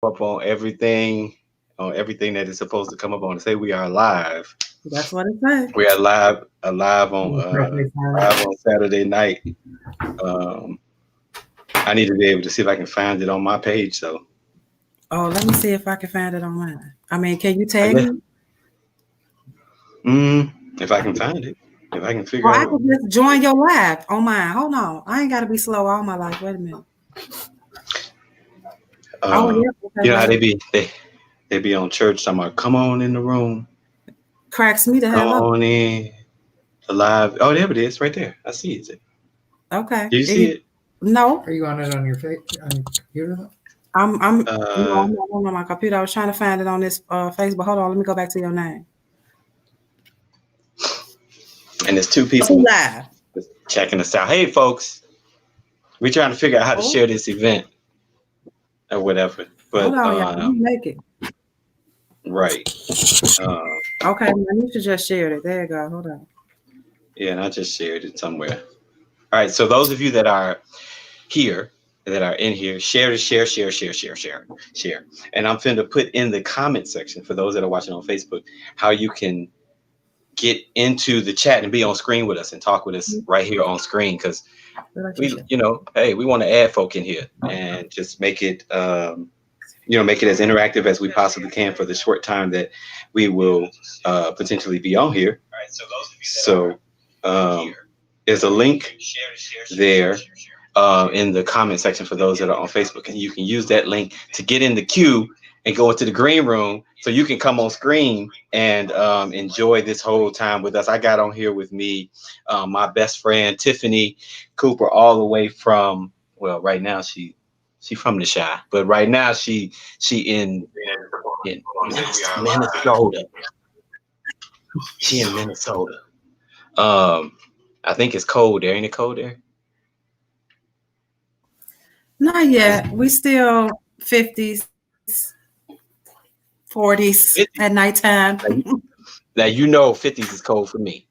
up on everything that is supposed to come up on to say we are live. That's what it says. We are Perfectly live fine. on Saturday night. Um, I need to be able to see if I can find it on my page. So Oh, let me see if I can find it online. I mean, can you I tag guess me? if I can find it, if I can figure Or I out. could just join your live on mine. Hold on. I ain't got to be slow all my life. Wait a minute. Oh, Uh, yeah. Okay, you know how wait. they be on church. I'm like, come on in the room, Cracks me the come hell up. on in the live. Oh, there it is, right there. I see it. Okay. Do you see it? No, Are you on it on your on your computer? no, Uh, I'm not on my computer. I was trying to find it on this Facebook. Hold on. Let me go back to your name. and there's two Two people live. checking us out. Hey, folks, we're trying to figure out how to Oh, share this event or whatever. hold But on, y'all. Let me make it. right, uh, Okay, Manisha just shared it. There you go. Hold on. yeah, and I just shared it somewhere. All right, so those of you that are here, that are in here, share. And I'm finna put in the comment section for those that are watching on Facebook how you can get into the chat and be on screen with us and talk with us right here on screen because What I just we, shared? hey, we want to add folk in here and just make it. Make it as interactive as we possibly can for the short time that we will potentially be on here. So there's a link there in the comment section for those that are on Facebook, and you can use that link to get in the queue and go into the green room so you can come on screen and enjoy this whole time with us. I got on here with me my best friend Tiffany Cooper, all the way from, well, right now she from the Shy, but right now she in Minnesota. She in Minnesota. Um, I think it's cold there. Ain't it cold there? Not yet. We still 50s, 40s at 50. nighttime. Now 50s is cold for me.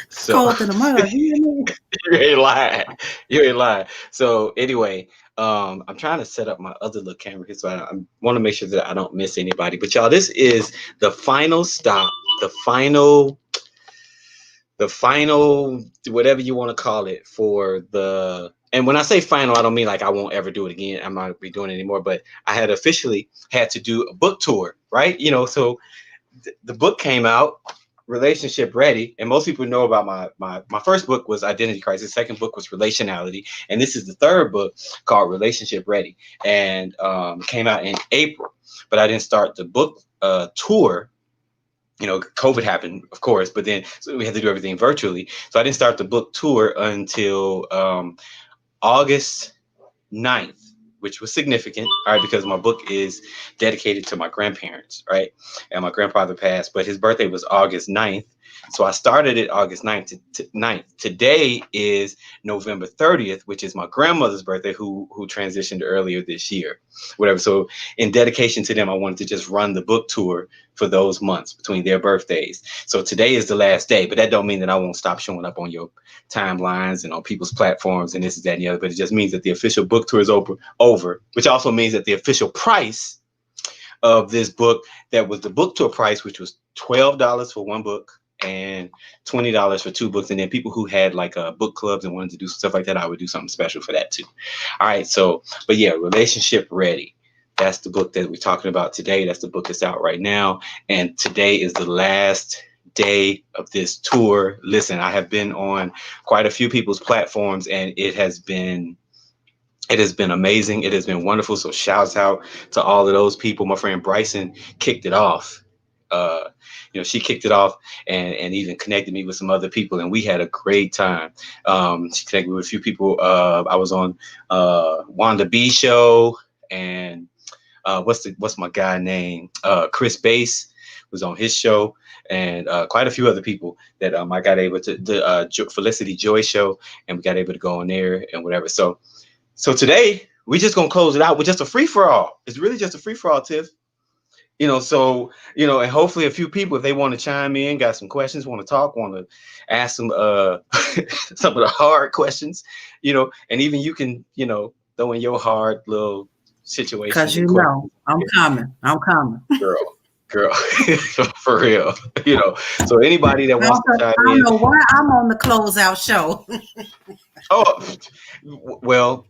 So Cold in the mud. You hear me? you ain't lying. You ain't lying. So anyway, I'm trying to set up my other little camera here, so I want to make sure that I don't miss anybody. But y'all, this is the final stop, the final whatever you want to call it for the. And when I say final, I don't mean like I won't ever do it again. I'm not be doing it anymore. But I had officially had to do a book tour, right? So the book came out, Relationship Ready, and most people know about my first book was Identity Crisis. Second book was Relationality, and this is the third book called Relationship Ready, and came out in April. But I didn't start the book tour. COVID happened, of course, but then so we had to do everything virtually. So I didn't start the book tour until August 9th, which was significant, all right, because my book is dedicated to my grandparents, right? And my grandfather passed, but his birthday was August 9th. So I started it August 9th to 9th. Today is November 30th, which is my grandmother's birthday, who transitioned earlier this year, whatever. So in dedication to them, I wanted to just run the book tour for those months between their birthdays. So today is the last day, but that don't mean that I won't stop showing up on your timelines and on people's platforms and this, that, and the other. But it just means that the official book tour is over, which also means that the official price of this book, that was the book tour price, which was $12 for one book and $20 for two books. And then people who had like book clubs and wanted to do stuff like that, I would do something special for that too. All right. So, but yeah, Relationship Ready. That's the book that we're talking about today. That's the book that's out right now. And today is the last day of this tour. Listen, I have been on quite a few people's platforms, and it has been amazing. It has been wonderful. So shouts out to all of those people. My friend Bryson kicked it off. She kicked it off and even connected me with some other people, and we had a great time. She connected me with a few people. I was on Wanda B show, and what's my guy name? Chris Bass was on his show, and quite a few other people that I got able to the Felicity Joy show, and we got able to go on there and whatever. So today we're just gonna close it out with just a free for all. It's really just a free for all, Tiff. And hopefully a few people, if they want to chime in, got some questions, want to talk, want to ask some some of the hard questions, and even you can, throw in your hard little situations Cause and you questions. know I'm coming. I'm coming. Girl, for real. So anybody that wants to chime I don't in, know why I'm on the closeout show. oh, well,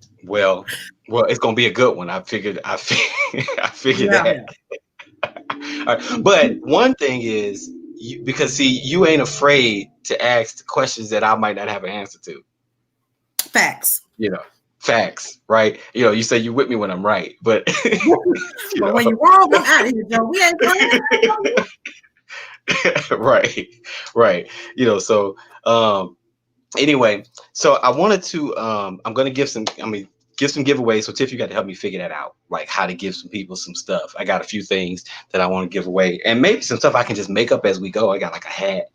it's gonna be a good one. I figured Yeah. that. All right. But one thing is, because see, you ain't afraid to ask the questions that I might not have an answer to. Facts. You know, facts, right? You say you with me when I'm right, but you But know, when you're wrong, I'm out of here, Joe. We ain't playing. right, right. So anyway, so I wanted to I'm gonna give some giveaways. So Tiff, you got to help me figure that out, like how to give some people some stuff. I got a few things that I want to give away, and maybe some stuff I can just make up as we go. I got like a hat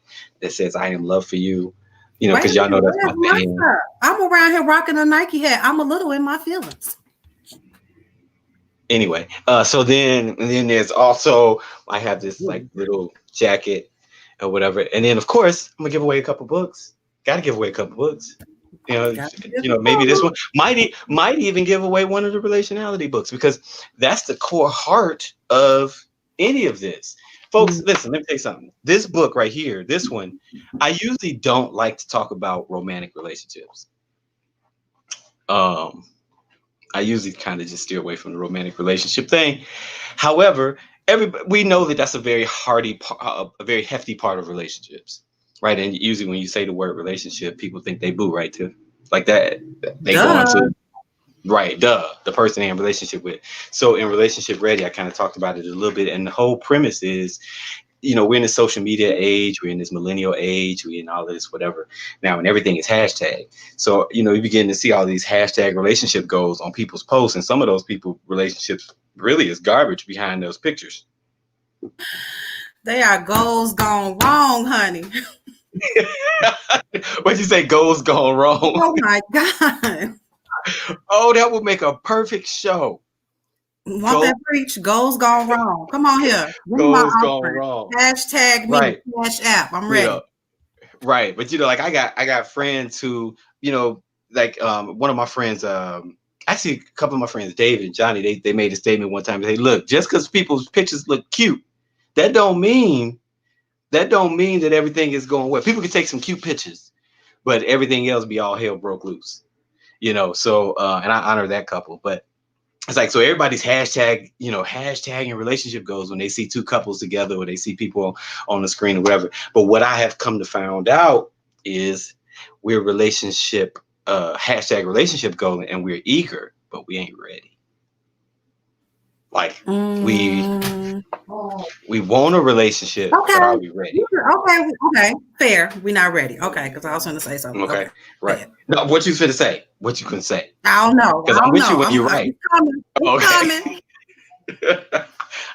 that says I am love for you, Wait because a y'all know minute, that's my where's my thing. stuff? I'm around here rocking a Nike hat. I'm a little in my feelings. Anyway, so then there's also, I have this like little jacket or whatever, and then of course I'm gonna give away a couple books. Got to give away a couple books. you know Got Maybe this one might even give away one of the relationality books, because that's the core heart of any of this. Folks, listen, let me tell you something. This book right here, this one, I usually don't like to talk about romantic relationships. I usually kind of just steer away from the romantic relationship thing. However, we know that that's a very a very hefty part of relationships, right? And usually when you say the word relationship, people think they boo, right? Too, like that, they go Duh. into right, the person they're in relationship with. So in Relationship Ready, I kind of talked about it a little bit, and the whole premise is, we're in this social media age, we're in this millennial age, we're in all this whatever now, and everything is hashtag. So you begin to see all these hashtag relationship goals on people's posts, and some of those people relationships really is garbage behind those pictures. They are goals gone wrong, honey. What'd you say? Goals gone wrong? Oh my God. Oh, that would make a perfect show. Want that preach? Goals gone wrong. Come on here. Give me my Goals gone offering. wrong. Hashtag me Right. Cash App. I'm ready. Right. But like I got friends who, like one of my friends, actually a couple of my friends, David and Johnny, they made a statement one time. They say, look, just because people's pictures look cute, that don't mean that everything is going well. People can take some cute pictures, but everything else be all hell broke loose. So and I honor that couple. But it's like, so everybody's hashtagging relationship goals when they see two couples together, or they see people on the screen or whatever. But what I have come to find out is we're hashtag relationship goal, and we're eager, but we ain't ready. Like we want a relationship, Okay. but are we ready? Okay. Fair. We're not ready. Okay, because I was going to say something. Okay. Right. Fair. No, what you finna say? What you couldn't say? I don't know. Because I'm with you when you're right. Coming. Okay. I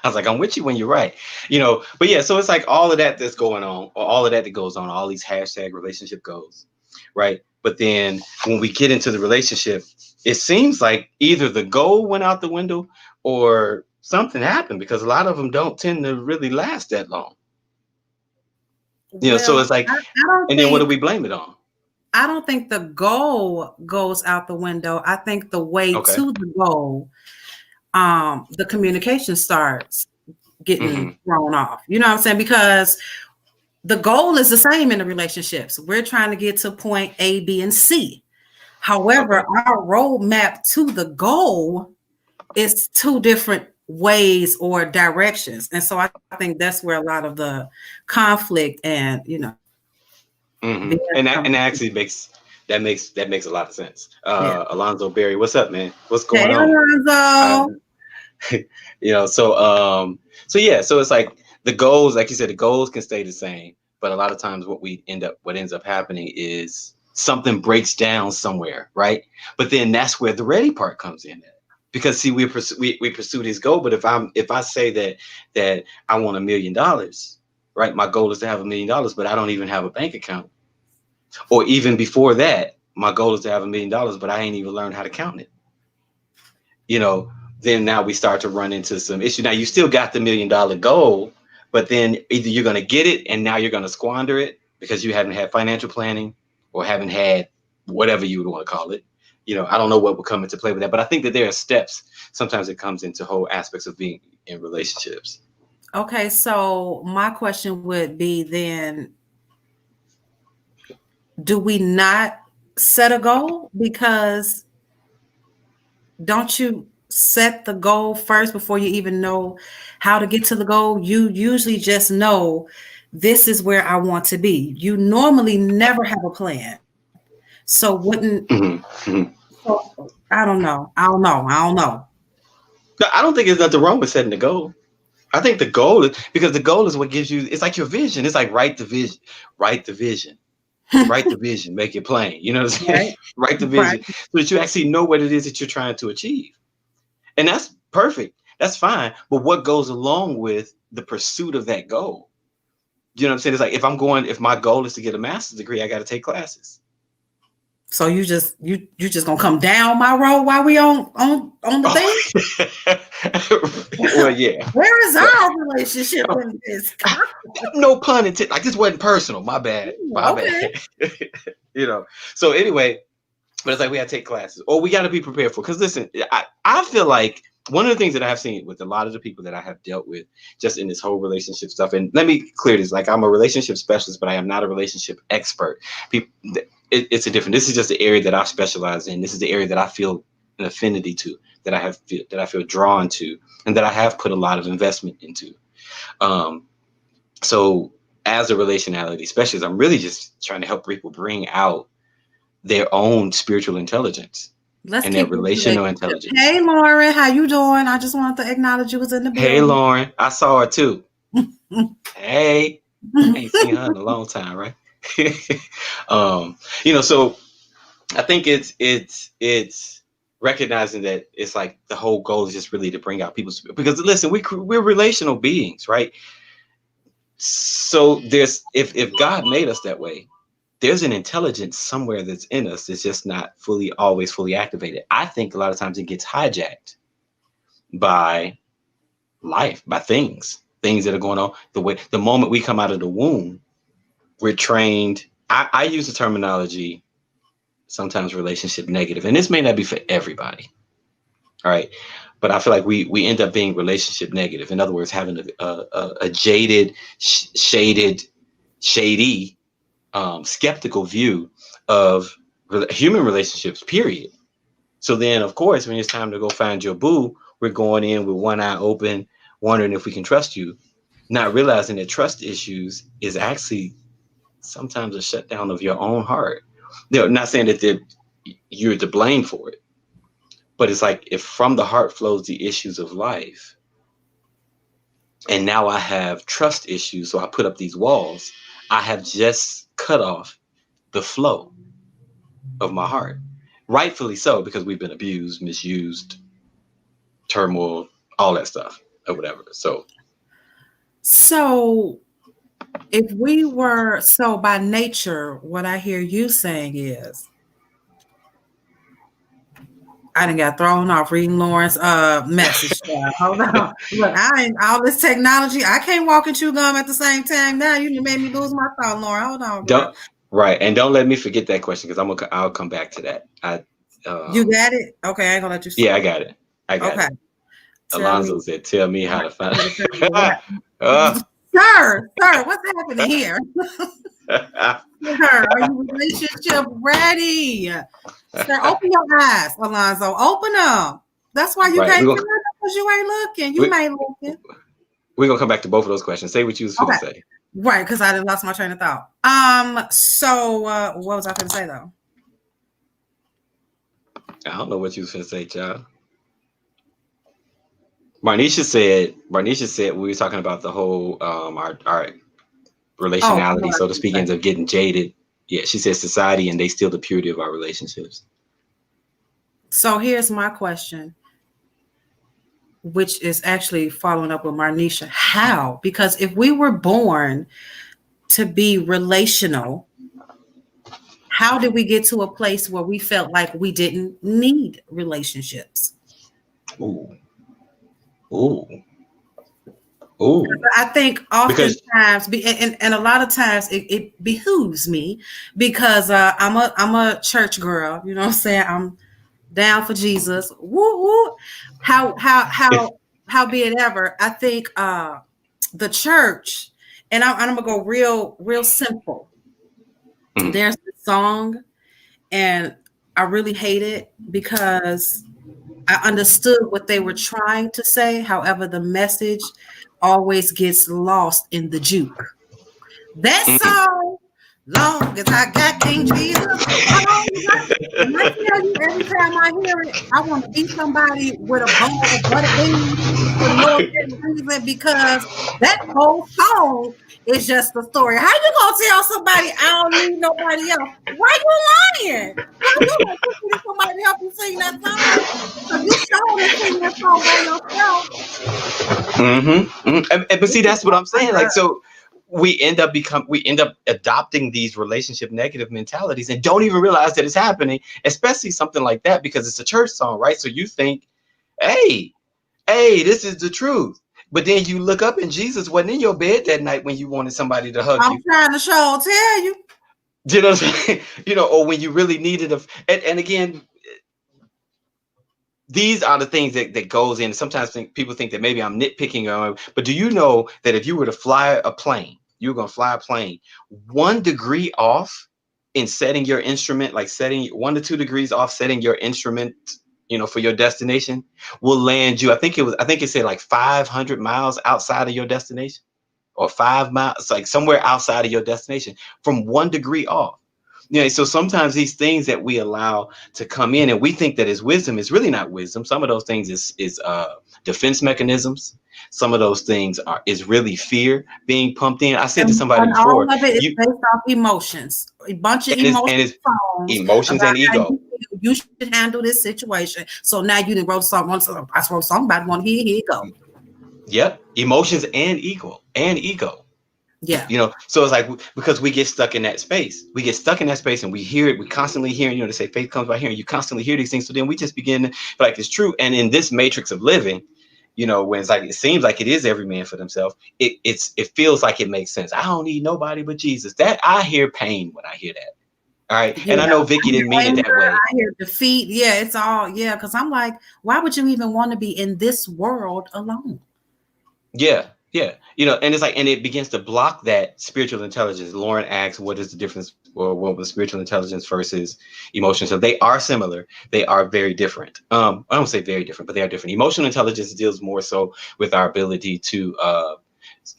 was like, I'm with you when you're right. But yeah, so it's like all of that that's going on, or all of that goes on, all these hashtag relationship goals, right? But then when we get into the relationship, it seems like either the goal went out the window or something happened, because a lot of them don't tend to really last that long. So it's like, and then what do we blame it on? I don't think the goal goes out the window. I think the way to the goal, the communication starts getting thrown off. You know what I'm saying? Because the goal is the same in the relationships. We're trying to get to point A, B, and C. However, our roadmap to the goal is two different ways or directions. And so I think that's where a lot of the conflict and, and actually makes a lot of sense. Alonzo Berry, what's up, man? What's going on? Alonzo. So yeah, so it's like the goals, like you said, the goals can stay the same, but a lot of times what ends up happening is something breaks down somewhere, right? But then that's where the ready part comes in, because see, we pursue this goal. But if I say that I want $1 million, right? My goal is to have $1 million, but I don't even have a bank account. Or even before that, my goal is to have $1 million, but I ain't even learned how to count it. Then now we start to run into some issue. Now you still got the $1 million goal, but then either you're going to get it and now you're going to squander it because you haven't had financial planning, or haven't had whatever you would want to call it. I don't know what will come into play with that, but I think that there are steps sometimes it comes into whole aspects of being in relationships. Okay, so my question would be then, do we not set a goal? Because don't you set the goal first before you even know how to get to the goal? You usually just know this is where I want to be. You normally never have a plan. So wouldn't so I don't know. I don't know. No, I don't think there's nothing wrong with setting the goal. I think the goal is because the goal is what gives you. It's like your vision. It's like write the vision, write the vision, write the vision, make it plain. You know what I'm saying? Right. Write the vision so that you actually know what it is that you're trying to achieve, and that's perfect. That's fine. But what goes along with the pursuit of that goal? You know what I'm saying? It's like if my goal is to get a master's degree, I got to take classes. So you just gonna come down my road while we on the thing? Well, yeah. Where is our relationship in this? No pun intended. Like this wasn't personal. My bad. My bad. You know. So anyway, but it's like we got to take classes, or we got to be prepared for. Because listen, I feel like one of the things that I have seen with a lot of the people that I have dealt with, just in this whole relationship stuff, and let me clear this: like I'm a relationship specialist, but I am not a relationship expert. People. It's a different. This is just the area that I specialize in. This is the area that I feel an affinity to, that I feel drawn to, and that I have put a lot of investment into. So as a relationality specialist, I'm really just trying to help people bring out their own spiritual intelligence and their relational intelligence. Hey, Lauren, how you doing? I just wanted to acknowledge you was in the building. Hey, Lauren, I saw her too. Hey, I ain't seen her in a long time, right? So I think it's recognizing that it's like the whole goal is just really to bring out people's, because listen, we're relational beings, right? So there's if God made us that way, there's an intelligence somewhere that's in us that's just not always fully activated. I think a lot of times it gets hijacked by life, by things that are going on. The moment we come out of the womb, we're trained. I use the terminology sometimes relationship negative, and this may not be for everybody. All right. But I feel like we end up being relationship negative. In other words, having a jaded, shady, skeptical view of human relationships, period. So then, of course, when it's time to go find your boo, we're going in with one eye open, wondering if we can trust you, not realizing that trust issues is actually sometimes a shutdown of your own heart. They're not saying that you're to blame for it, but it's like if from the heart flows the issues of life, and now I have trust issues, so I put up these walls, I have just cut off the flow of my heart. Rightfully so, because we've been abused, misused, turmoil, all that stuff, or whatever. So if we were, so by nature, what I hear you saying is, I done got thrown off reading Lauren's message. Hold on. Look, I ain't all this technology. I can't walk and chew gum at the same time. Now you made me lose my thought, Lauren. Hold on. And don't let me forget that question, because I'll come back to that. You got it? Okay, I ain't gonna let you see. Yeah, I got it. It. Alonzo said, "Tell me how to find it." Sir, what's happening here? Sir, are you relationship ready? Sir, open your eyes, Alonzo. Open them. That's why you can't, because you ain't looking. You ain't looking. We're gonna come back to both of those questions. Say what you was going to say. Right, because I lost my train of thought. So what was I going to say though? I don't know what you was going to say, child. Marnisha said we were talking about the whole our relationality, so to speak, ends up getting jaded. Yeah, she said society, and they steal the purity of our relationships. So here's my question, which is actually following up with Marnisha. How? Because if we were born to be relational, how did we get to a place where we felt like we didn't need relationships? Ooh. I think oftentimes, and a lot of times it behooves me, because I'm a church girl. You know what I'm saying? down for Jesus. Woo woo. How be it ever? I think the church, and I'm gonna go real simple. There's a song, and I really hate it because I understood what they were trying to say. However, the message always gets lost in the juke. That song, long as I got King Jesus, when I tell you every time I hear it, I want to beat somebody with a bowl of butter beans for no apparent reason because that whole song is just a story. How you gonna tell somebody I don't need nobody else? Why you lying? Girl, you don't need somebody to help you sing that song. Because you sure to sing that song by yourself. But see, that's what I'm saying. Like, so we end up adopting these relationship negative mentalities and don't even realize that it's happening, especially something like that, because it's a church song, right? So you think, hey, this is the truth. But then you look up and Jesus wasn't in your bed that night when you wanted somebody to hug you. I'm trying to tell you. You know what I'm saying? Or when you really needed and again, these are the things that goes in. Sometimes people think that maybe I'm nitpicking, but do you know that if you were to fly a plane, you're going to fly a plane 1 degree off in setting your instrument, like setting 1 to 2 degrees off, setting your instrument, for your destination will land you. I think it said like 500 miles outside of your destination or 5 miles, like somewhere outside of your destination from 1 degree off. So sometimes these things that we allow to come in and we think that is wisdom is really not wisdom. Some of those things is defense mechanisms. Some of those things is really fear being pumped in. I said to somebody before, all of it is based off emotions, a bunch of emotions and ego. You should handle this situation. So now you didn't wrote a song. I wrote a song about one. Here you go. Yep, emotions and ego. Yeah. So it's like, because we get stuck in that space. We get stuck in that space and we hear it. We constantly hear, they say faith comes by hearing. You constantly hear these things. So then we just begin to feel like it's true. And in this matrix of living, when it's like, it seems like it is every man for themselves. It feels like it makes sense. I don't need nobody but Jesus. That I hear pain when I hear that. All right. Yeah. And I know Vicky didn't mean it that way. I hear defeat. Yeah, it's all, because I'm like, why would you even want to be in this world alone? Yeah. Yeah. And it's like, and it begins to block that spiritual intelligence. Lauren asks, what is the difference, or what was spiritual intelligence versus emotion? So they are similar. They are very different. I don't say very different, but they are different. Emotional intelligence deals more so with our ability to,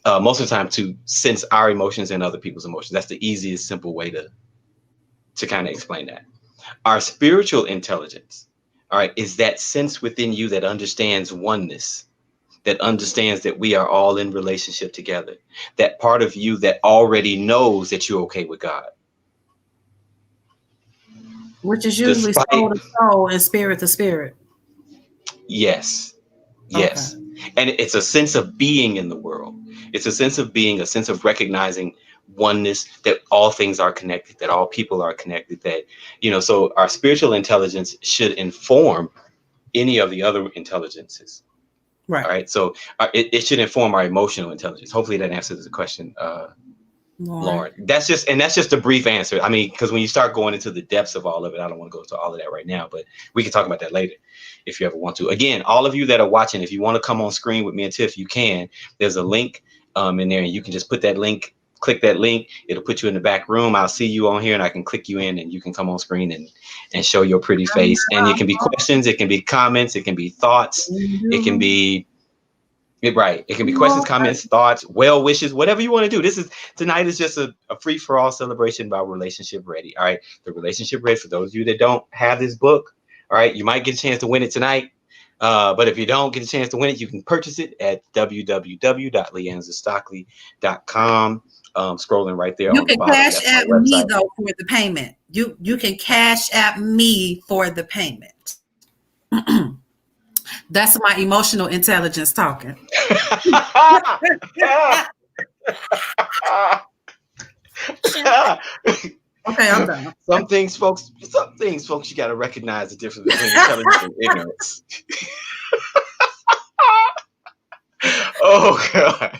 most of the time, to sense our emotions and other people's emotions. That's the easiest, simple way to kind of explain that. Our spiritual intelligence, all right, is that sense within you that understands oneness, that understands that we are all in relationship together, that part of you that already knows that you're okay with God. Which is usually soul to soul and spirit to spirit. Yes. Okay. And it's a sense of being in the world. It's a sense of being, a sense of recognizing oneness, that all things are connected, that all people are connected, that, so our spiritual intelligence should inform any of the other intelligences. Right. All right. So it should inform our emotional intelligence. Hopefully that answers the question, Lauren. That's just a brief answer. I mean, because when you start going into the depths of all of it, I don't want to go to all of that right now, but we can talk about that later if you ever want to. Again, all of you that are watching, if you want to come on screen with me and Tiff, you can. There's a link in there, and you can just put that link, click that link. It'll put you in the back room. I'll see you on here, and I can click you in, and you can come on screen and show your pretty face. And it can be questions, it can be comments, it can be thoughts, it can be right. It can be questions, comments, thoughts, well wishes, whatever you want to do. Tonight is just a free for all celebration about Relationship Ready. All right. The Relationship Ready, for those of you that don't have this book, all right, you might get a chance to win it tonight. But if you don't get a chance to win it, you can purchase it at www.LeAnzarStockley.com. Scrolling right there. You can cash app me though for the payment. You can cash app me for the payment. That's my emotional intelligence talking. Okay, I'm done. Some things, folks, you got to recognize the difference between intelligence and ignorance. Oh, God.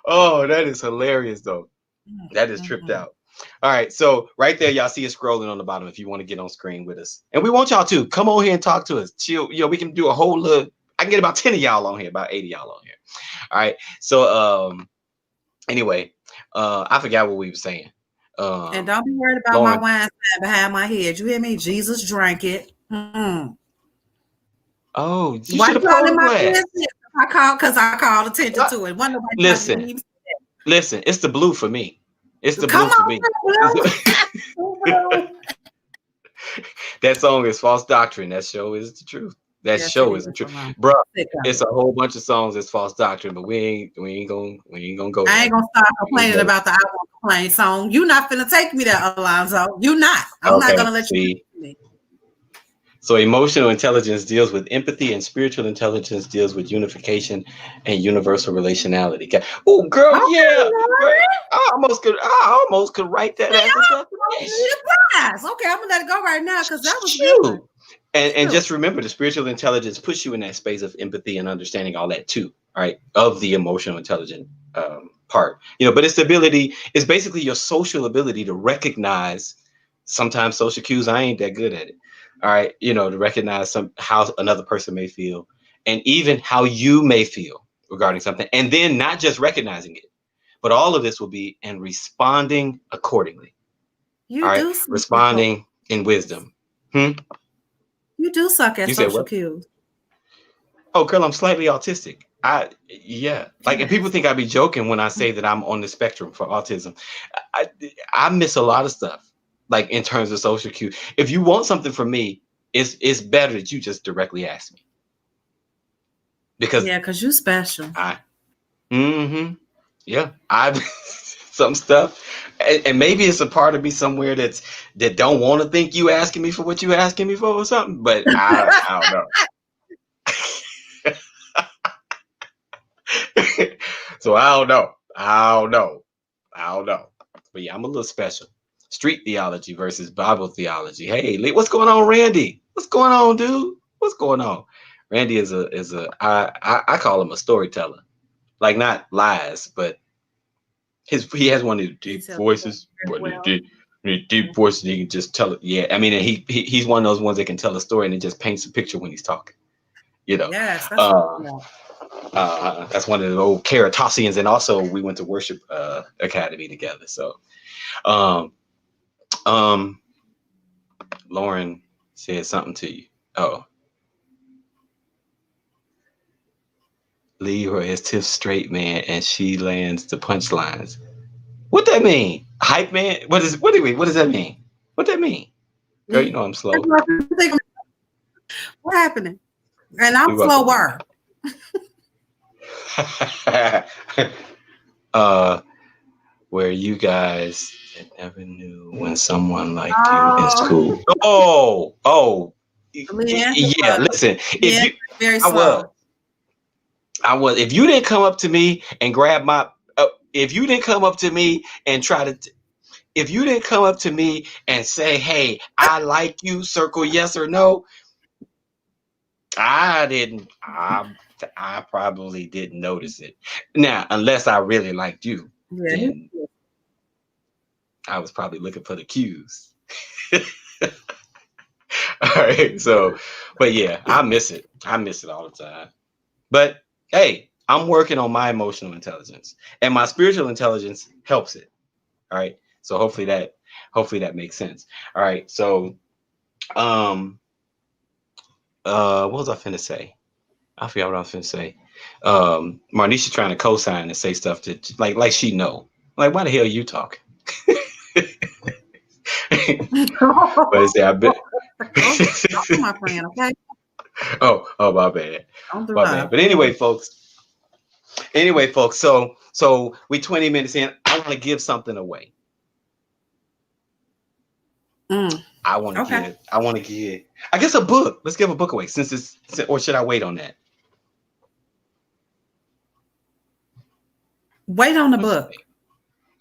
Oh, that is hilarious, though. That is tripped out. All right. So right there, y'all see it scrolling on the bottom if you want to get on screen with us. And we want y'all to come on here and talk to us. Chill. We can do a whole look. I can get about 10 of y'all on here, about 80 y'all on here. All right. So anyway, I forgot what we were saying. And don't be worried about Lauren, my wine stand behind my head. You hear me? Jesus drank it. Oh, you Why should you have all poured in a my glass. business? I called attention to it. One nobody Listen, listen, it's the blue for me. It's the come blue for on, me. blue. That song is False Doctrine. That show is the truth. That Yes, show it is the is. truth, bro. It's a whole bunch of songs that's false doctrine, but we ain't gonna go there. I ain't gonna start complaining about the I Won't Complain song. You not finna take me there, Alonzo. You not. I'm not gonna let you. So emotional intelligence deals with empathy, and spiritual intelligence deals with unification and universal relationality. Oh, girl, Okay, yeah. Girl, I almost could write that as a definition. Okay, I'm gonna let it go right now because that was good. And just remember, the spiritual intelligence puts you in that space of empathy and understanding all that too, right? Of the emotional intelligent part, but its ability is basically your social ability to recognize sometimes social cues. I ain't that good at it. All right. To recognize how another person may feel and even how you may feel regarding something. And then not just recognizing it, but all of this will be in responding accordingly. You all right. do Responding in wisdom. You do suck at social cues. Oh, girl, I'm slightly autistic. And people think I be joking when I say that I'm on the spectrum for autism. I miss a lot of stuff, like in terms of social cues. If you want something from me, it's better that you just directly ask me. Because you special. I've some stuff, and maybe it's a part of me somewhere that don't want to think you asking me for what you asking me for or something. But I don't know. So I don't know. But yeah, I'm a little special. Street theology versus Bible theology. Hey, what's going on, Randy? What's going on, dude? What's going on? Randy is I call him a storyteller. Like not lies, but he has one of the deep voices. Deep voices, he can just tell it. Yeah, I mean, he's one of those ones that can tell a story and it just paints a picture when he's talking. Yes, that's that's one of the old Caratasians, and also we went to worship academy together. So, Lauren said something to you. Oh, leave her as Tiff straight man, and she lands the punchlines. What that mean? Hype man? What does that mean? What that mean? Girl, you know I'm slow. What happening? And I'm slower. Where you guys never knew when someone liked you in school. Yeah. Listen, if you, very slow. I was. If you didn't come up to me and grab my, if you didn't come up to me and if you didn't come up to me and say, "Hey, I like you," circle yes or no. I didn't. I probably didn't notice it. Now, unless I really liked you, then I was probably looking for the cues. All right. So, but yeah, I miss it. I miss it all the time. But hey, I'm working on my emotional intelligence, and my spiritual intelligence helps it. All right. So hopefully that makes sense. All right. So, what was I finna say? I forgot what I was finna say. Marnisha trying to co-sign and say stuff that like she know. Like, why the hell are you talking? But it's I bet. My friend, okay? Oh, my bad. My bad. But anyway, folks. So we 20 minutes in. I want to give something away. I want to give. I guess a book. Let's give a book away or should I wait on that? Wait on the book.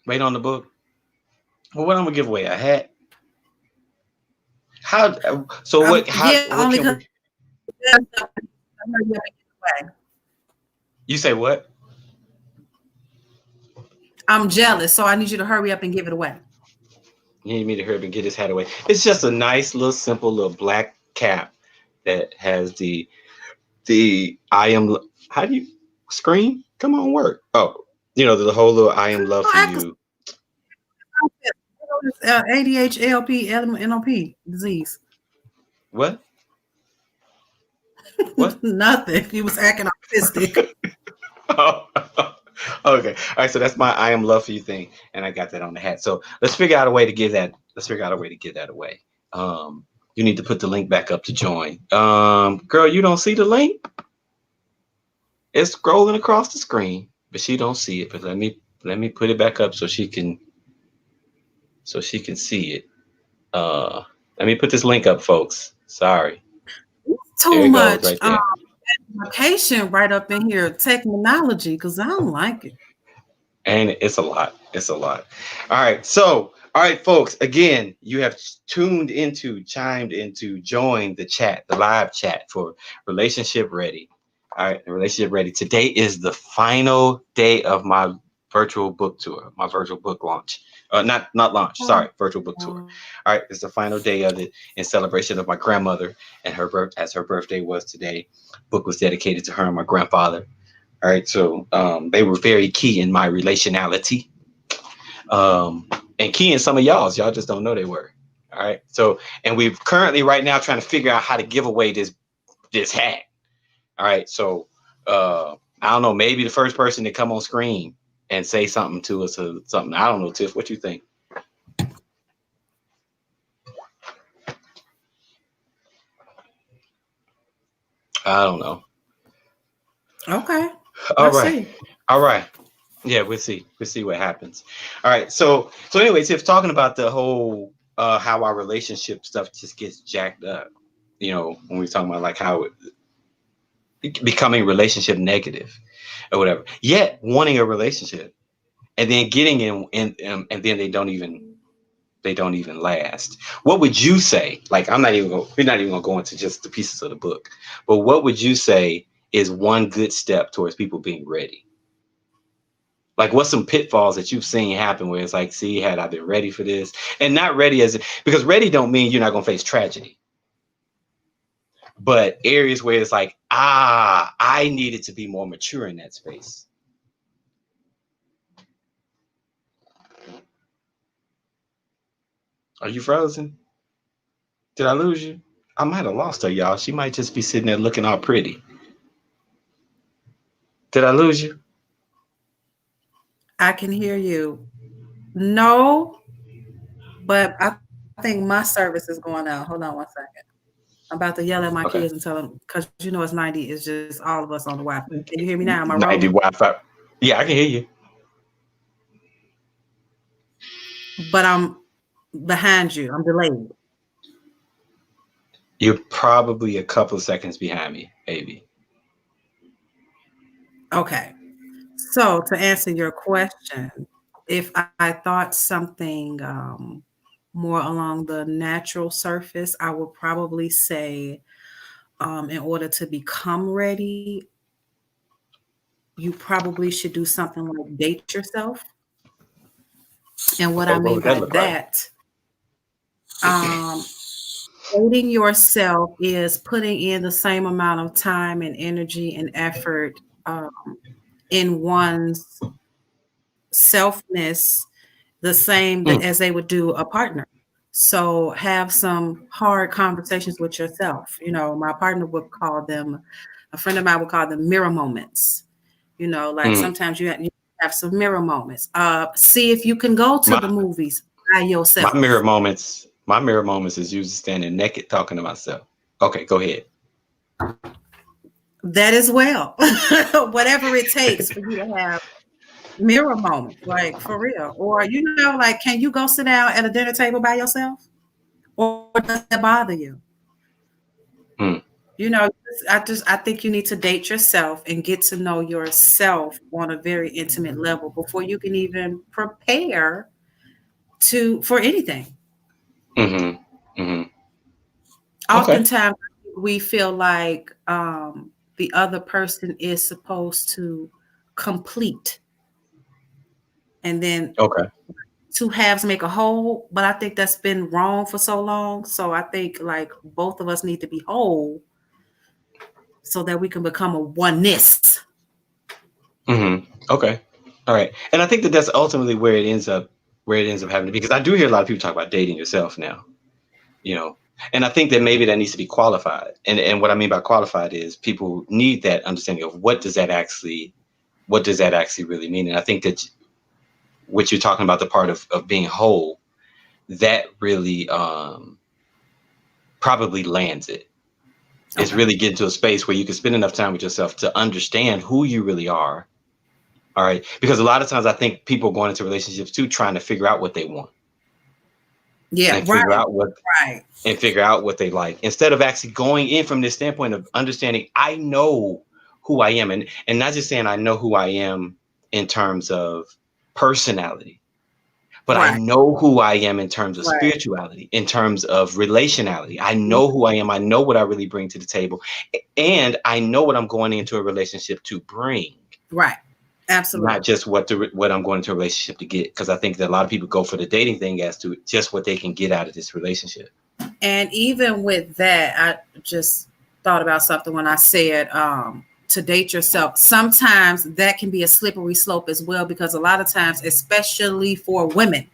Wait on the book. Well, what I'm gonna give away? A hat. How? So what? How? Yeah, what only can we... You say what? I'm jealous, so I need you to hurry up and give it away. You need me to hurry up and get his hat away. It's just a nice little simple little black cap that has the I am. How do you scream? Come on, work. Oh, the whole little I am love for you. ADHD, NOP disease. What? What? Nothing. He was acting autistic. Oh, okay. All right. So that's my I am love for you thing, and I got that on the hat. So let's figure out a way to give that. Let's figure out a way to get that away. You need to put the link back up to join. Girl, you don't see the link? It's scrolling across the screen, but she don't see it. But let me put it back up so she can see it. Let me put this link up, folks. Sorry. Too much right there. Education right up in here, technology, because I don't like it. And it's a lot. It's a lot. All right. So, all right, folks, again, you have chimed into, joined the chat, the live chat for Relationship Ready. All right, Relationship Ready. Today is the final day of my virtual book tour, my virtual book launch. Not launch, sorry, virtual book tour. All right, it's the final day of it in celebration of my grandmother and her birthday was today. Book was dedicated to her and my grandfather. All right, so they were very key in my relationality, and key in some of y'all just don't know they were. All right, so and we're currently right now trying to figure out how to give away this hat. All right, so I don't know, maybe the first person to come on screen and say something to us or something. I don't know, Tiff, what you think? I don't know. Okay. All right. All right. Yeah, we'll see. We'll see what happens. All right. So anyway, Tiff, talking about the whole how our relationship stuff just gets jacked up. When we're talking about like how becoming relationship negative or whatever. Yet wanting a relationship and then getting in and then they don't even last. What would you say? Like we're not even gonna go into just the pieces of the book, but what would you say is one good step towards people being ready? Like, what's some pitfalls that you've seen happen where it's like, see, had I been ready for this? And not ready because ready don't mean you're not gonna face tragedy. But areas where it's like, I needed to be more mature in that space. Are you frozen? Did I lose you? I might have lost her, y'all. She might just be sitting there looking all pretty. Did I lose you? I can hear you. No, but I think my service is going out. Hold on one second. I'm about to yell at my kids and tell them, because it's 90. It's just all of us on the Wi-Fi. Can you hear me now? Am I 90 Wi-Fi. Yeah, I can hear you. But I'm behind you. I'm delayed. You're probably a couple of seconds behind me, maybe. Okay. So to answer your question, if I thought something more along the natural surface, I would probably say in order to become ready, you probably should do something like date yourself. And what I mean by that, dating yourself is putting in the same amount of time and energy and effort in one's selfness, the same as they would do a partner. So have some hard conversations with yourself. My partner would call them, a friend of mine would call them mirror moments. Like sometimes you have some mirror moments. See if you can go to the movies by yourself. My mirror moments is usually standing naked talking to myself. Okay, go ahead. That as well. Whatever it takes for you to have mirror moments, like for real. Or, like, can you go sit down at a dinner table by yourself? Or does that bother you? I think you need to date yourself and get to know yourself on a very intimate level before you can even prepare for anything. Oftentimes we feel like the other person is supposed to complete and then two halves make a whole, but I think that's been wrong for so long. So I think like both of us need to be whole so that we can become a oneness. Okay. All right. And I think that that's ultimately where it ends up having to be, because I do hear a lot of people talk about dating yourself now, you know, and I think that maybe that needs to be qualified. And what I mean by qualified is people need that understanding of what does that actually really mean. And I think that what you're talking about, the part of being whole, that really probably lands it. Okay. It's really getting to a space where you can spend enough time with yourself to understand who you really are. All right. Because a lot of times I think people going into relationships too, trying to figure out what they want. Yeah. And figure out what they like, instead of actually going in from this standpoint of understanding, I know who I am, and not just saying I know who I am in terms of personality, but I know who I am in terms of spirituality, in terms of relationality. I know who I am. I know what I really bring to the table, and I know what I'm going into a relationship to bring. Right. Absolutely. Not just what I'm going into a relationship to get, because I think that a lot of people go for the dating thing as to just what they can get out of this relationship. And even with that, I just thought about something when I said to date yourself. Sometimes that can be a slippery slope as well, because a lot of times, especially for women,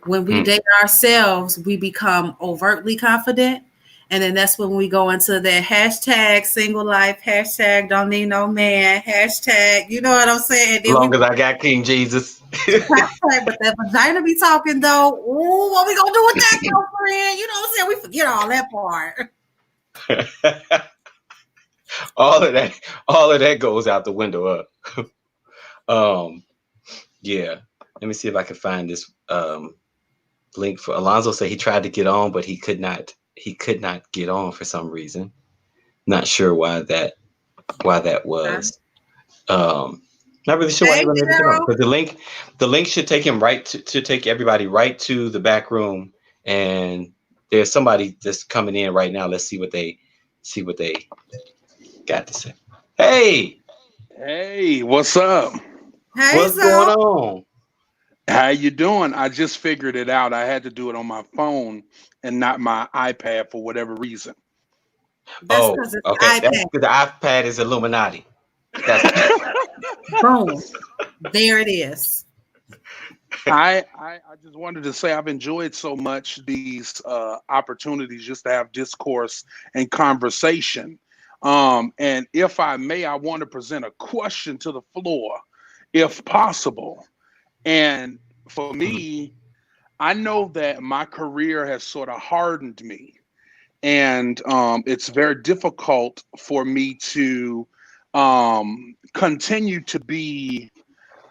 when we date ourselves, we become overtly confident. And then that's when we go into that hashtag single life, hashtag don't need no man, hashtag, you know what I'm saying? As long as I got King Jesus. But that vagina be talking though. Ooh, what we gonna do with that, girlfriend? You know what I'm saying? We forget all that part. all of that goes out the window up. Yeah. Let me see if I can find this link for Alonzo. Say he tried to get on, but he could not get on for some reason. Not sure why that was. Not really sure why he wasn't able to get on, because the link should take him right to take everybody right to the back room, and there's somebody just coming in right now. Let's see what they got to say. Hey, what's up? Hey, what's going on? How you doing? I just figured it out. I had to do it on my phone and not my iPad for whatever reason. Okay. That's because the iPad is Illuminati. Boom. There it is. I just wanted to say I've enjoyed so much these opportunities just to have discourse and conversation. And if I may, I want to present a question to the floor, if possible. And for me, I know that my career has sort of hardened me. And it's very difficult for me to continue to be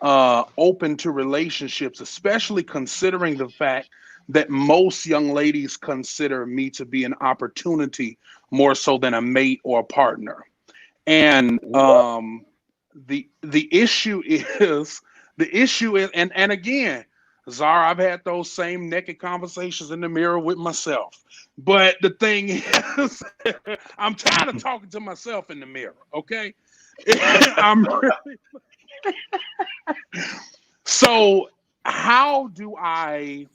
open to relationships, especially considering the fact that most young ladies consider me to be an opportunity more so than a mate or a partner. And the issue is and again, Zara, I've had those same naked conversations in the mirror with myself. But the thing is, I'm tired of talking to myself in the mirror, okay? So how do I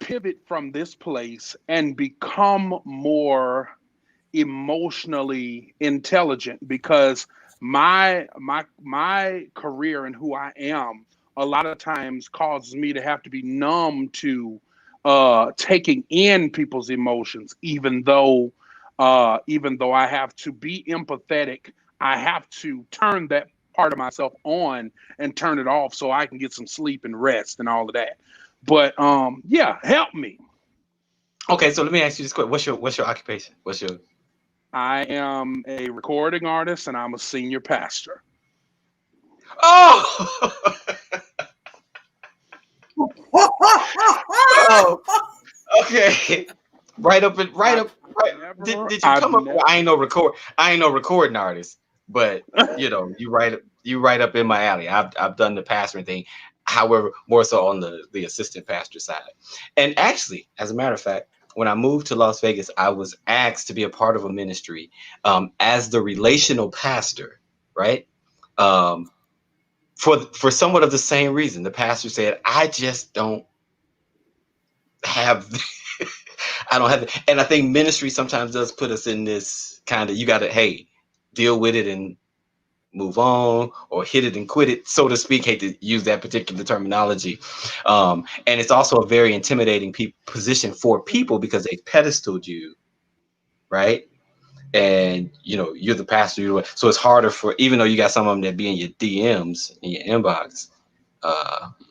pivot from this place and become more emotionally intelligent? Because my career and who I am a lot of times causes me to have to be numb to taking in people's emotions, even though I have to be empathetic. I have to turn that part of myself on and turn it off so I can get some sleep and rest and all of that. But yeah, help me. Okay, so let me ask you this question. What's your occupation? I am a recording artist and I'm a senior pastor. Oh! Oh, okay. Right. Did you come up? I ain't no recording artist, but you right up in my alley. I've done the pastoring thing, however, more so on the assistant pastor side. And actually, as a matter of fact, when I moved to Las Vegas, I was asked to be a part of a ministry as the relational pastor, right? for somewhat of the same reason. The pastor said, I just don't have I don't have and I think ministry sometimes does put us in this kind of, you gotta, hey, deal with it and move on, or hit it and quit it, so to speak. Hate to use that particular terminology. And it's also a very intimidating position for people because they pedestaled you, right? And you're the pastor, so it's harder for, even though you got some of them that be in your DMs, in your inbox,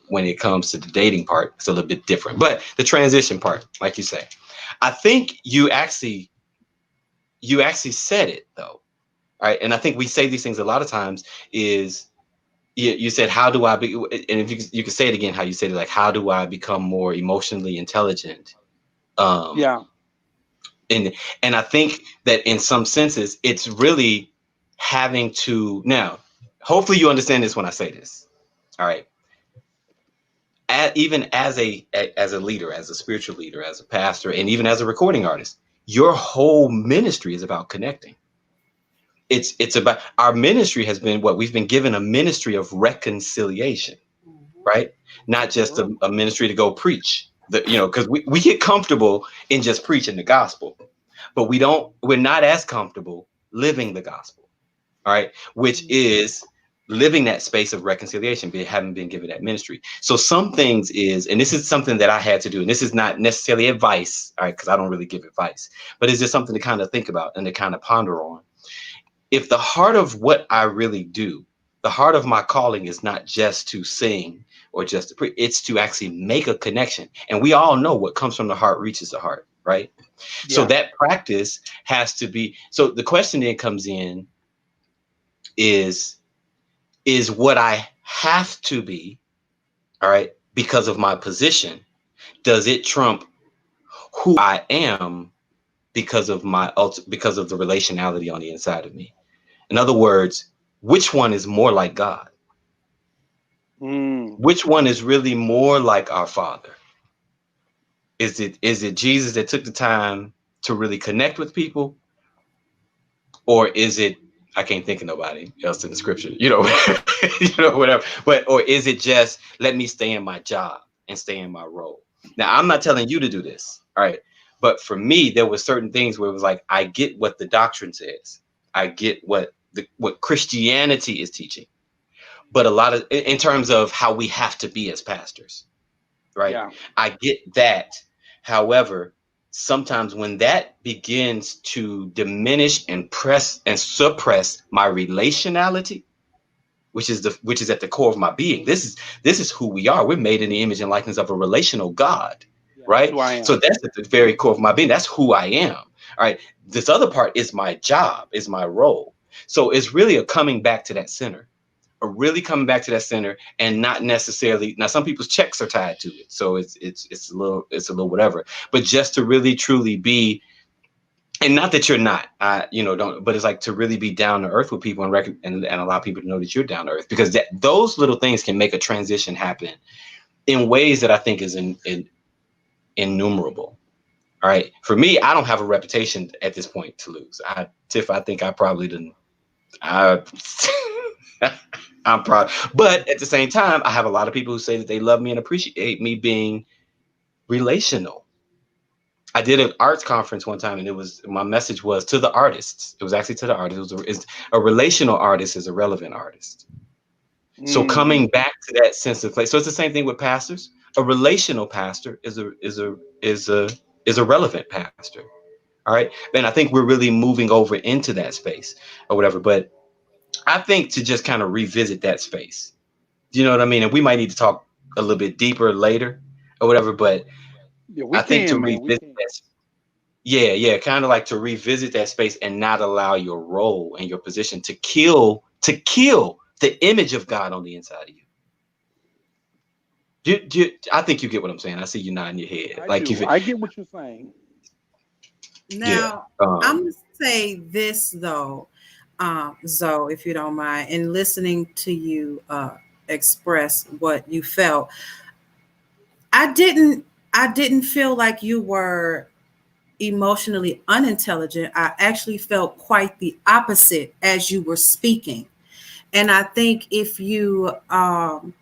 when it comes to the dating part, it's a little bit different. But the transition part, like you say, I think you actually said it though. All right. And I think we say these things a lot of times is, you said, how do I be, and if you could say it again, how you said it, like, how do I become more emotionally intelligent? Yeah. And I think that in some senses, it's really having to, now, hopefully you understand this when I say this. All right. Even as a leader, as a spiritual leader, as a pastor, and even as a recording artist, your whole ministry is about connecting. It's about, our ministry has been what we've been given, a ministry of reconciliation, right? Not just a ministry to go preach, because we get comfortable in just preaching the gospel, but we're not as comfortable living the gospel, all right, which is living that space of reconciliation, but haven't been given that ministry. So some things is, and this is something that I had to do, and this is not necessarily advice, all right, because I don't really give advice, but it's just something to kind of think about and to kind of ponder on. If the heart of what I really do, the heart of my calling is not just to sing or just to preach, it's to actually make a connection. And we all know what comes from the heart reaches the heart, right? Yeah. So that practice has to be, so the question then comes in is what I have to be, all right, because of my position, does it trump who I am because of the relationality on the inside of me? In other words, which one is more like God? Which one is really more like our Father? Is it Jesus that took the time to really connect with people? Or is it, I can't think of nobody else in the scripture, whatever. Or is it just, let me stay in my job and stay in my role? Now, I'm not telling you to do this, all right? But for me, there were certain things where it was like, I get what the doctrine says. I get what Christianity is teaching. But a lot of, in terms of how we have to be as pastors, right? Yeah. I get that. However, sometimes when that begins to diminish and suppress my relationality, which is at the core of my being. This is who we are. We're made in the image and likeness of a relational God, right? So that's at the very core of my being. That's who I am. All right. This other part is my job, is my role. So it's really a coming back to that center. And not necessarily, now some people's checks are tied to it, so it's a little whatever, but just to really truly be, and not that you're not, don't, but it's like to really be down to earth with people and allow people to know that you're down to earth, because those little things can make a transition happen in ways that I think is innumerable. All right, for me, I don't have a reputation at this point to lose. Tiff, I think I probably didn't. I'm proud, but at the same time, I have a lot of people who say that they love me and appreciate me being relational. I did an arts conference one time, and my message was to the artists. It was actually to the artists. It's a relational artist is a relevant artist. So coming back to that sense of place. So it's the same thing with pastors. A relational pastor is a relevant pastor. All right. And I think we're really moving over into that space or whatever. But I think to just kind of revisit that space, you know what I mean? And we might need to talk a little bit deeper later or whatever, but I think to revisit that. Yeah. Kind of like to revisit that space and not allow your role and your position to kill the image of God on the inside of you. I think you get what I'm saying. I see you nodding your head. I get what you're saying. Now, I'm going to say this, though, Zoe, if you don't mind, in listening to you express what you felt, I didn't feel like you were emotionally unintelligent. I actually felt quite the opposite as you were speaking. And I think if you kind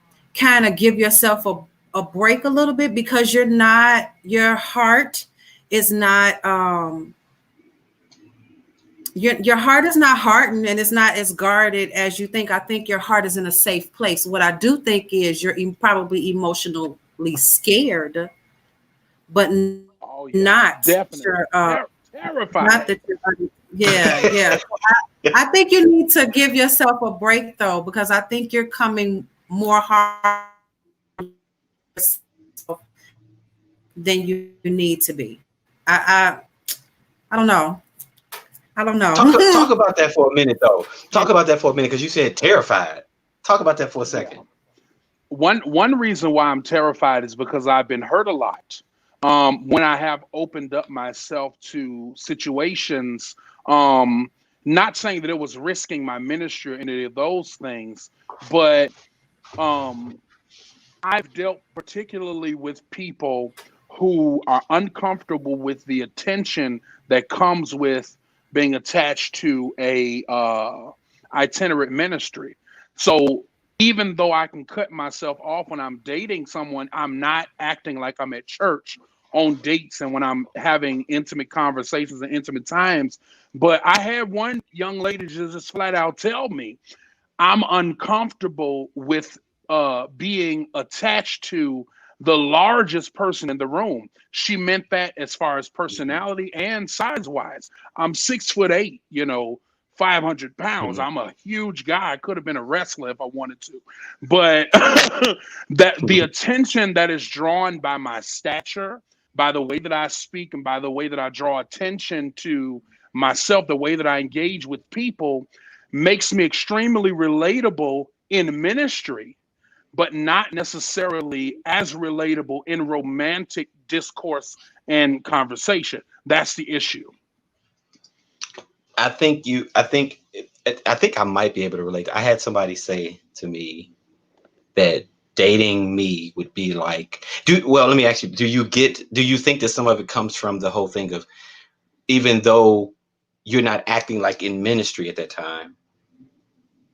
of give yourself a break a little bit, because your heart is not, your heart is not hardened and it's not as guarded as you think. I think your heart is in a safe place. What I do think is you're probably emotionally scared, but Oh yeah, not definitely. not Terrified. that you're, yeah. So I think you need to give yourself a break though, because I think you're coming more hard than you need to be. I don't know. I don't Talk know. about that for a minute, though. Talk about that for a minute, because you said terrified. Talk about that for a Yeah. second. One reason why I'm terrified is because I've been hurt a lot. When I have opened up myself to situations, not saying that it was risking my ministry or any of those things, but um, I've dealt particularly with people who are uncomfortable with the attention that comes with being attached to a itinerant ministry. So even though I can cut myself off when I'm dating someone, I'm not acting like I'm at church on dates and when I'm having intimate conversations and intimate times. But I had one young lady just flat out tell me, I'm uncomfortable with being attached to the largest person in the room. She meant that as far as personality and size wise. I'm 6'8", 500 pounds. Mhm. I'm a huge guy. I could have been a wrestler if I wanted to. But that the attention that is drawn by my stature, by the way that I speak, and by the way that I draw attention to myself, the way that I engage with people, makes me extremely relatable in ministry, but not necessarily as relatable in romantic discourse and conversation. That's the issue. I think you. I think I might be able to relate. I had somebody say to me that dating me would be like. Let me ask you. Do you think that some of it comes from the whole thing of, even though you're not acting like in ministry at that time,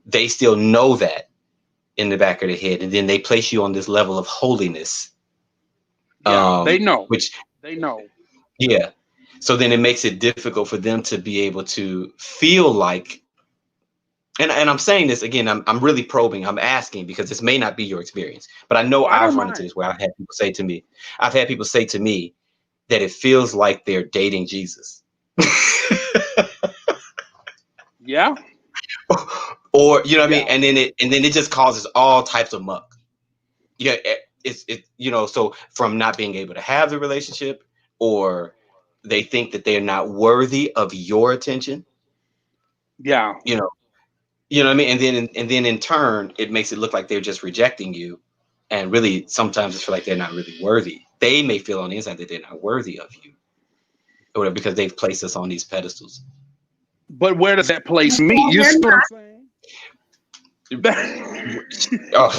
they still know that in the back of their head, and then they place you on this level of holiness, Yeah, they know. which, They know. yeah, so then it makes it difficult for them to be able to feel like, and I'm saying this again, I'm really probing, I'm asking, because this may not be your experience, but I know Oh, I I've don't run into mind. this where I've had people say to me that it feels like they're dating Jesus. Yeah. Or, you know what I mean? Yeah. And then it just causes all types of muck. Yeah, so from not being able to have the relationship, or they think that they're not worthy of your attention, Yeah. you know what I mean? And then in turn, it makes it look like they're just rejecting you, and really sometimes it's feel like they're not really worthy. They may feel on the inside that they're not worthy of you, or whatever, because they've placed us on these pedestals. But where does that place me? Well, You they're see what I'm not. saying? Oh,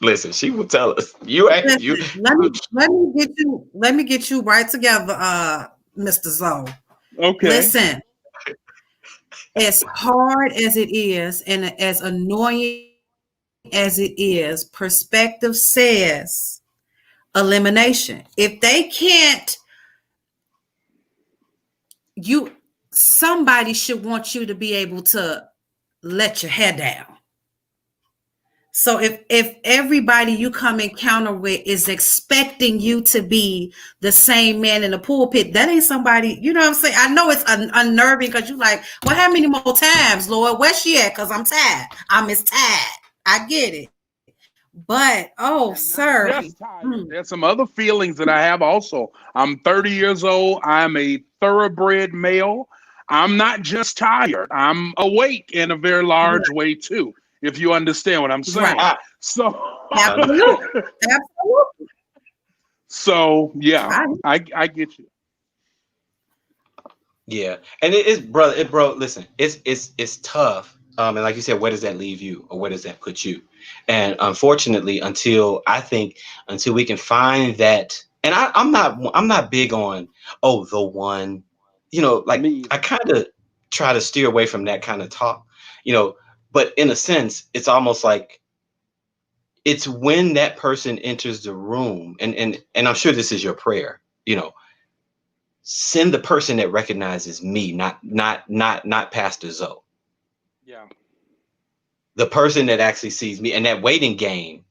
listen, she will tell us. You ain't you. Listen, let me get you right together, Mr. Zoe. Okay. Listen, as hard as it is and as annoying as it is, perspective says elimination. If they can't, somebody should want you to be able to let your hair down. So if everybody you come encounter with is expecting you to be the same man in the pulpit, that ain't somebody, you know what I'm saying? I know it's unnerving, because you're like, well, how many more times, Lord? Where's she at? Because I'm tired. I'm as tired. I get it. But, oh, And not sir. just tired. There's some other feelings that I have also. I'm 30 years old. I'm a thoroughbred male. I'm not just tired. I'm awake in a very large way too, if you understand what I'm saying. Right. So I understand. Absolutely. Absolutely. so yeah, I, I get you. Yeah, and it is, bro. Listen, it's tough. And like you said, where does that leave you, or where does that put you? And unfortunately, until we can find that, and I'm not big on, oh, the one, like Me I either. kind of try to steer away from that kind of talk. You know, But in a sense, it's almost like it's when that person enters the room, and I'm sure this is your prayer, send the person that recognizes me, not Pastor Zoe. Yeah. The person that actually sees me. And that waiting game,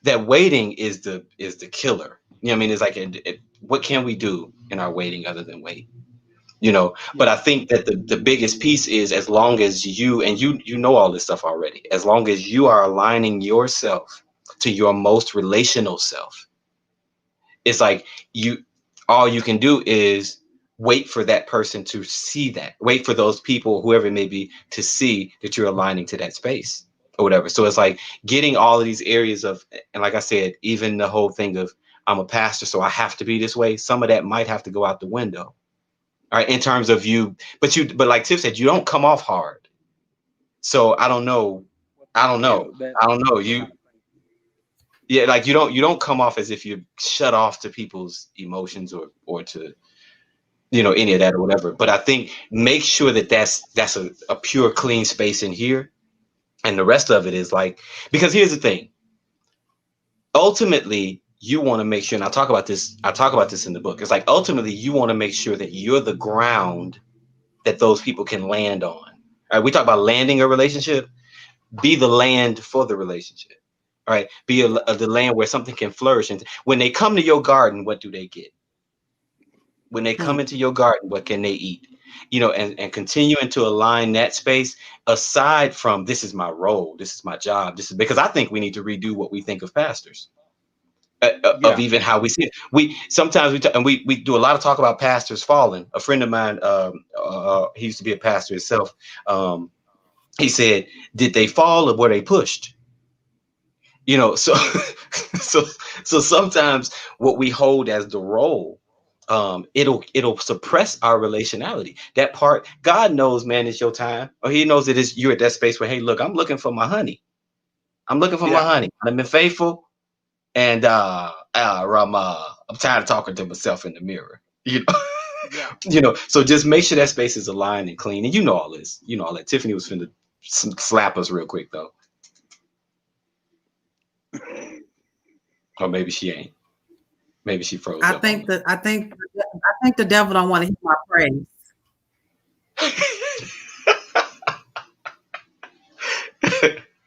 that waiting is the killer. You know what I mean? It's like, what can we do in our waiting other than wait? But I think that the biggest piece is, as long as you know all this stuff already, as long as you are aligning yourself to your most relational self, it's like all you can do is wait for that person to see that, wait for those people, whoever it may be, to see that you're aligning to that space or whatever. So it's like getting all of these areas of, and like I said, even the whole thing of, I'm a pastor, so I have to be this way. Some of that might have to go out the window. All right, in terms of you, but like Tiff said, you don't come off hard. So I don't know. Yeah, like you don't come off as if you're shut off to people's emotions or to any of that or whatever. But I think make sure that that's a pure, clean space in here, and the rest of it is like, because here's the thing. Ultimately, you want to make sure, and I talk about this in the book. It's like, ultimately, you want to make sure that you're the ground that those people can land on. All right, we talk about landing a relationship. Be the land for the relationship. All right, be the land where something can flourish. And when they come to your garden, what do they get? When they come into your garden, what can they eat? And continuing to align that space, aside from, this is my role, this is my job, this is, because I think we need to redo what we think of pastors. Of even how we see it. We sometimes we do a lot of talk about pastors falling. A friend of mine, he used to be a pastor himself. He said, "Did they fall or were they pushed?" So so sometimes what we hold as the role, it'll suppress our relationality. That part, God knows, man, it's your time, or He knows that you're at that space where, hey, look, I'm looking for my honey. I'm looking for my honey. I've been faithful. And I'm tired of talking to myself in the mirror. So just make sure that space is aligned and clean. And all this. All that. Tiffany was finna slap us real quick though. Or maybe she ain't. Maybe she froze. I think the devil don't want to hear my praise.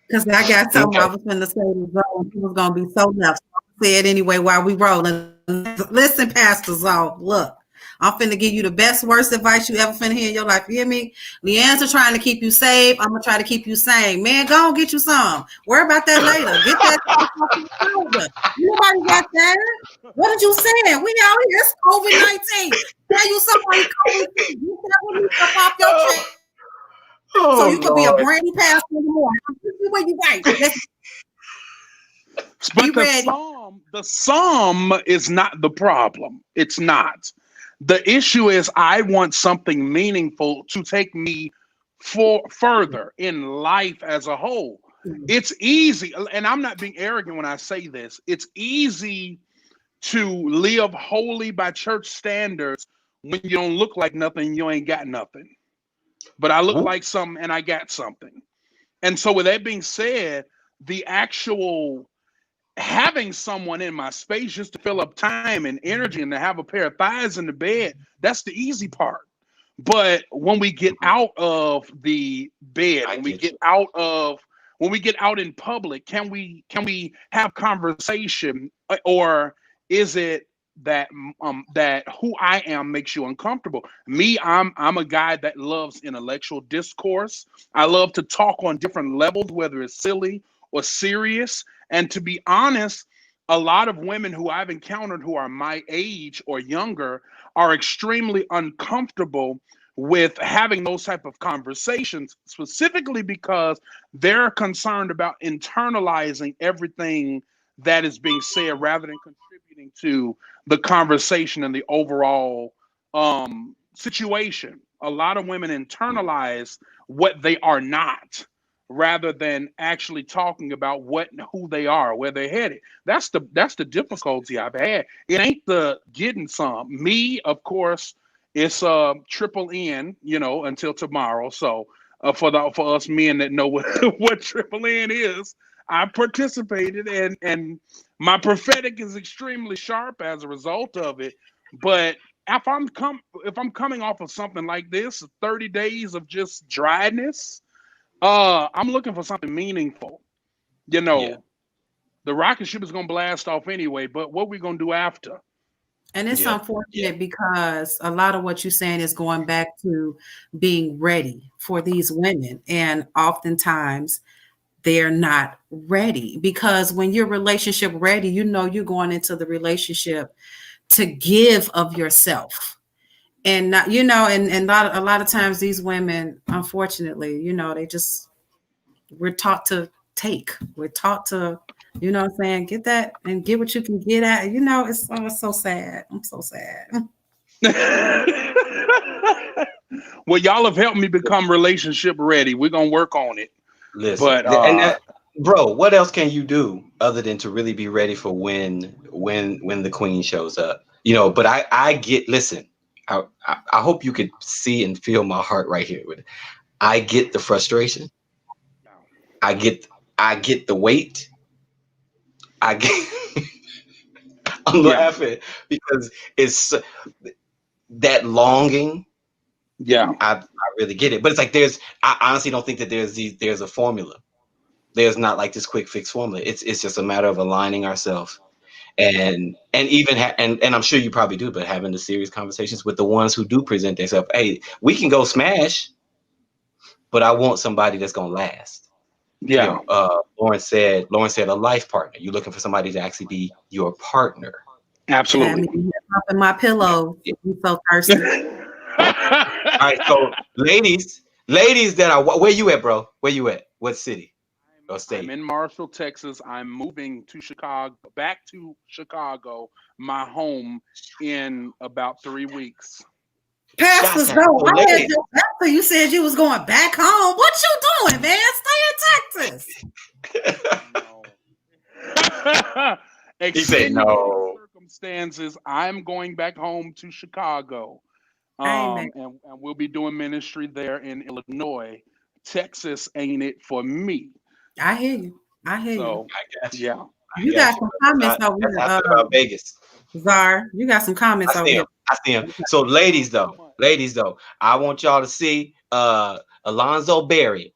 Because I got something I was going to say to Zoe. He was going to be so left. So I say it anyway while we rolling. Listen, Pastor Zoe, look, I'm finna give you the best, worst advice you ever finna hear in your life. You hear me? LeAnzar trying to keep you safe. I'm going to try to keep you sane. Man, go and get you some. Worry about that later. Get that. Nobody got that. What did you say? We out here. It's COVID-19. Tell you somebody COVID. You tell me off your chest. So you could be a brand new pastor in the morning. Where you right? But the sum is not the problem. It's not. The issue is, I want something meaningful to take me further in life as a whole. It's easy, and I'm not being arrogant when I say this. It's easy to live holy by church standards when you don't look like nothing, you ain't got nothing. But I look like something and I got something. And so with that being said, the actual having someone in my space just to fill up time and energy and to have a pair of thighs in the bed, that's the easy part. But when we get out of the bed, when we get out in public, can we have conversation, or is it that who I am makes you uncomfortable? Me, I'm a guy that loves intellectual discourse. I love to talk on different levels, whether it's silly or serious. And to be honest, a lot of women who I've encountered who are my age or younger are extremely uncomfortable with having those type of conversations, specifically because they're concerned about internalizing everything that is being said rather than contributing to the conversation and the overall situation. A lot of women internalize what they are not, rather than actually talking about who they are, where they're headed. That's the difficulty I've had. It ain't the getting some. Me, of course, it's triple N, until tomorrow. So for us men that know what Triple N is. I participated, and my prophetic is extremely sharp as a result of it. But if I'm coming off of something like this, 30 days of just dryness, I'm looking for something meaningful. You know, the rocket ship is gonna blast off anyway, but what we gonna do after? And it's unfortunate because a lot of what you're saying is going back to being ready for these women. And oftentimes they're not ready, because when you're relationship ready, you know you're going into the relationship to give of yourself. And not, you know, and a lot of times these women, unfortunately, you know, we're taught to take. We're taught to, you know what I'm saying, get that and get what you can get at. You know, it's so sad. I'm so sad. Well, y'all have helped me become relationship ready. We're gonna work on it. Listen, but bro, what else can you do other than to really be ready for when the queen shows up? You know, but I get, listen, I hope you could see and feel my heart right here. I get the frustration. I get the weight. I'm laughing because it's that longing. Yeah, I really get it. But it's like I honestly don't think that there's a formula. There's not like this quick fix formula. It's just a matter of aligning ourselves and even and I'm sure you probably do, but having the serious conversations with the ones who do present themselves. Hey, we can go smash, but I want somebody that's gonna last. Yeah. You know, Lauren said a life partner. You're looking for somebody to actually be your partner. Absolutely. Up in my pillow. I'm so thirsty. All right, so ladies that are, where you at, bro? Where you at? What city or state? I'm in Marshall, Texas. I'm moving to back to Chicago, my home, in about 3 weeks. Pastor Zoe, after you said you was going back home. What you doing, man? Stay in Texas. He said no. Circumstances. I'm going back home to Chicago. And we'll be doing ministry there in Illinois. Texas ain't it for me. I hear you. I got you. Yeah. You got some comments over here. About Vegas. Zar, you got some comments over here. I see him. So ladies though, I want y'all to see Alonzo Berry,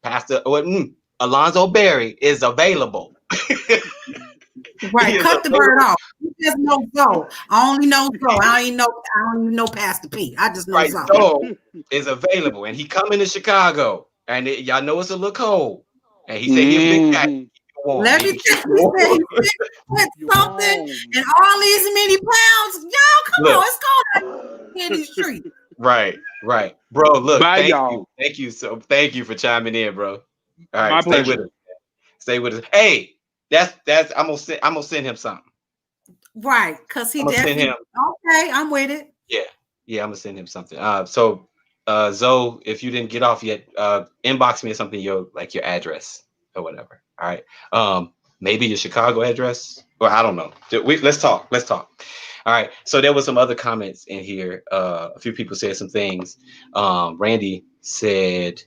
Alonzo Berry is available. Right, cut the bird off. You just know Zoe. I only know Zoe. I don't even know Pastor P. I just know Zoe. Zoe is available, and he coming to Chicago, and y'all know it's a little cold. And he said he's a big guy. Let me tell you, he said something, and all these many pounds. Y'all, come on, it's cold in these streets. Right, bro. Look, bye, thank you. So thank you for chiming in, bro. All right, my pleasure. Stay with us. Hey. That's I'm gonna send him something. Right, because he definitely. Okay, I'm with it. Yeah, I'm gonna send him something. So Zoe, if you didn't get off yet, inbox me or something, your address or whatever. All right. Maybe your Chicago address, or I don't know. Let's talk. All right. So there was some other comments in here. A few people said some things. Randy said,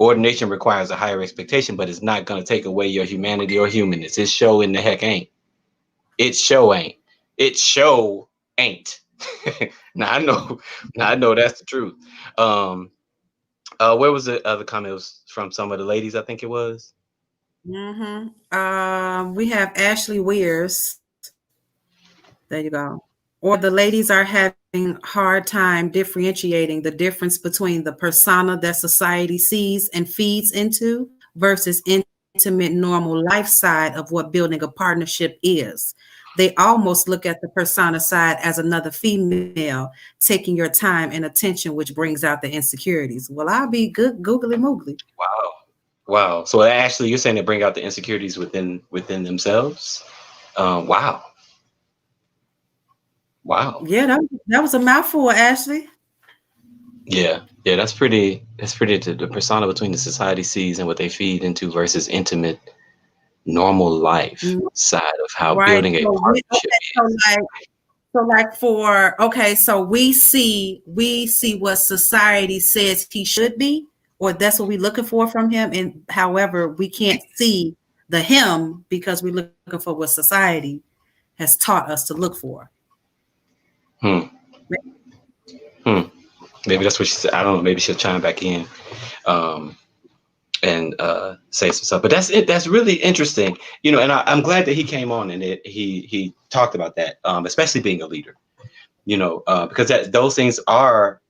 ordination requires a higher expectation, but it's not going to take away your humanity or humanness. It show in the heck ain't. It show ain't. Now I know that's the truth. Where was the other comment? It was from some of the ladies, I think it was. Mm-hmm. We have Ashley Weirs. There you go. Or the ladies are having hard time differentiating the difference between the persona that society sees and feeds into versus intimate, normal life side of what building a partnership is. They almost look at the persona side as another female taking your time and attention, which brings out the insecurities. Well, I'll be good googly moogly. Wow. So Ashley, you're saying they bring out the insecurities within themselves? Wow. Yeah, that was a mouthful, Ashley. Yeah, that's pretty the persona between the society sees and what they feed into versus intimate, normal life side of how building a partnership is. So we see what society says he should be, or that's what we're looking for from him. And however, we can't see the him because we're looking for what society has taught us to look for. Hmm. Maybe that's what she said. I don't know. Maybe she'll chime back in and say some stuff. But that's it. That's really interesting. And I'm glad that he came on and he talked about that, especially being a leader. Because those things are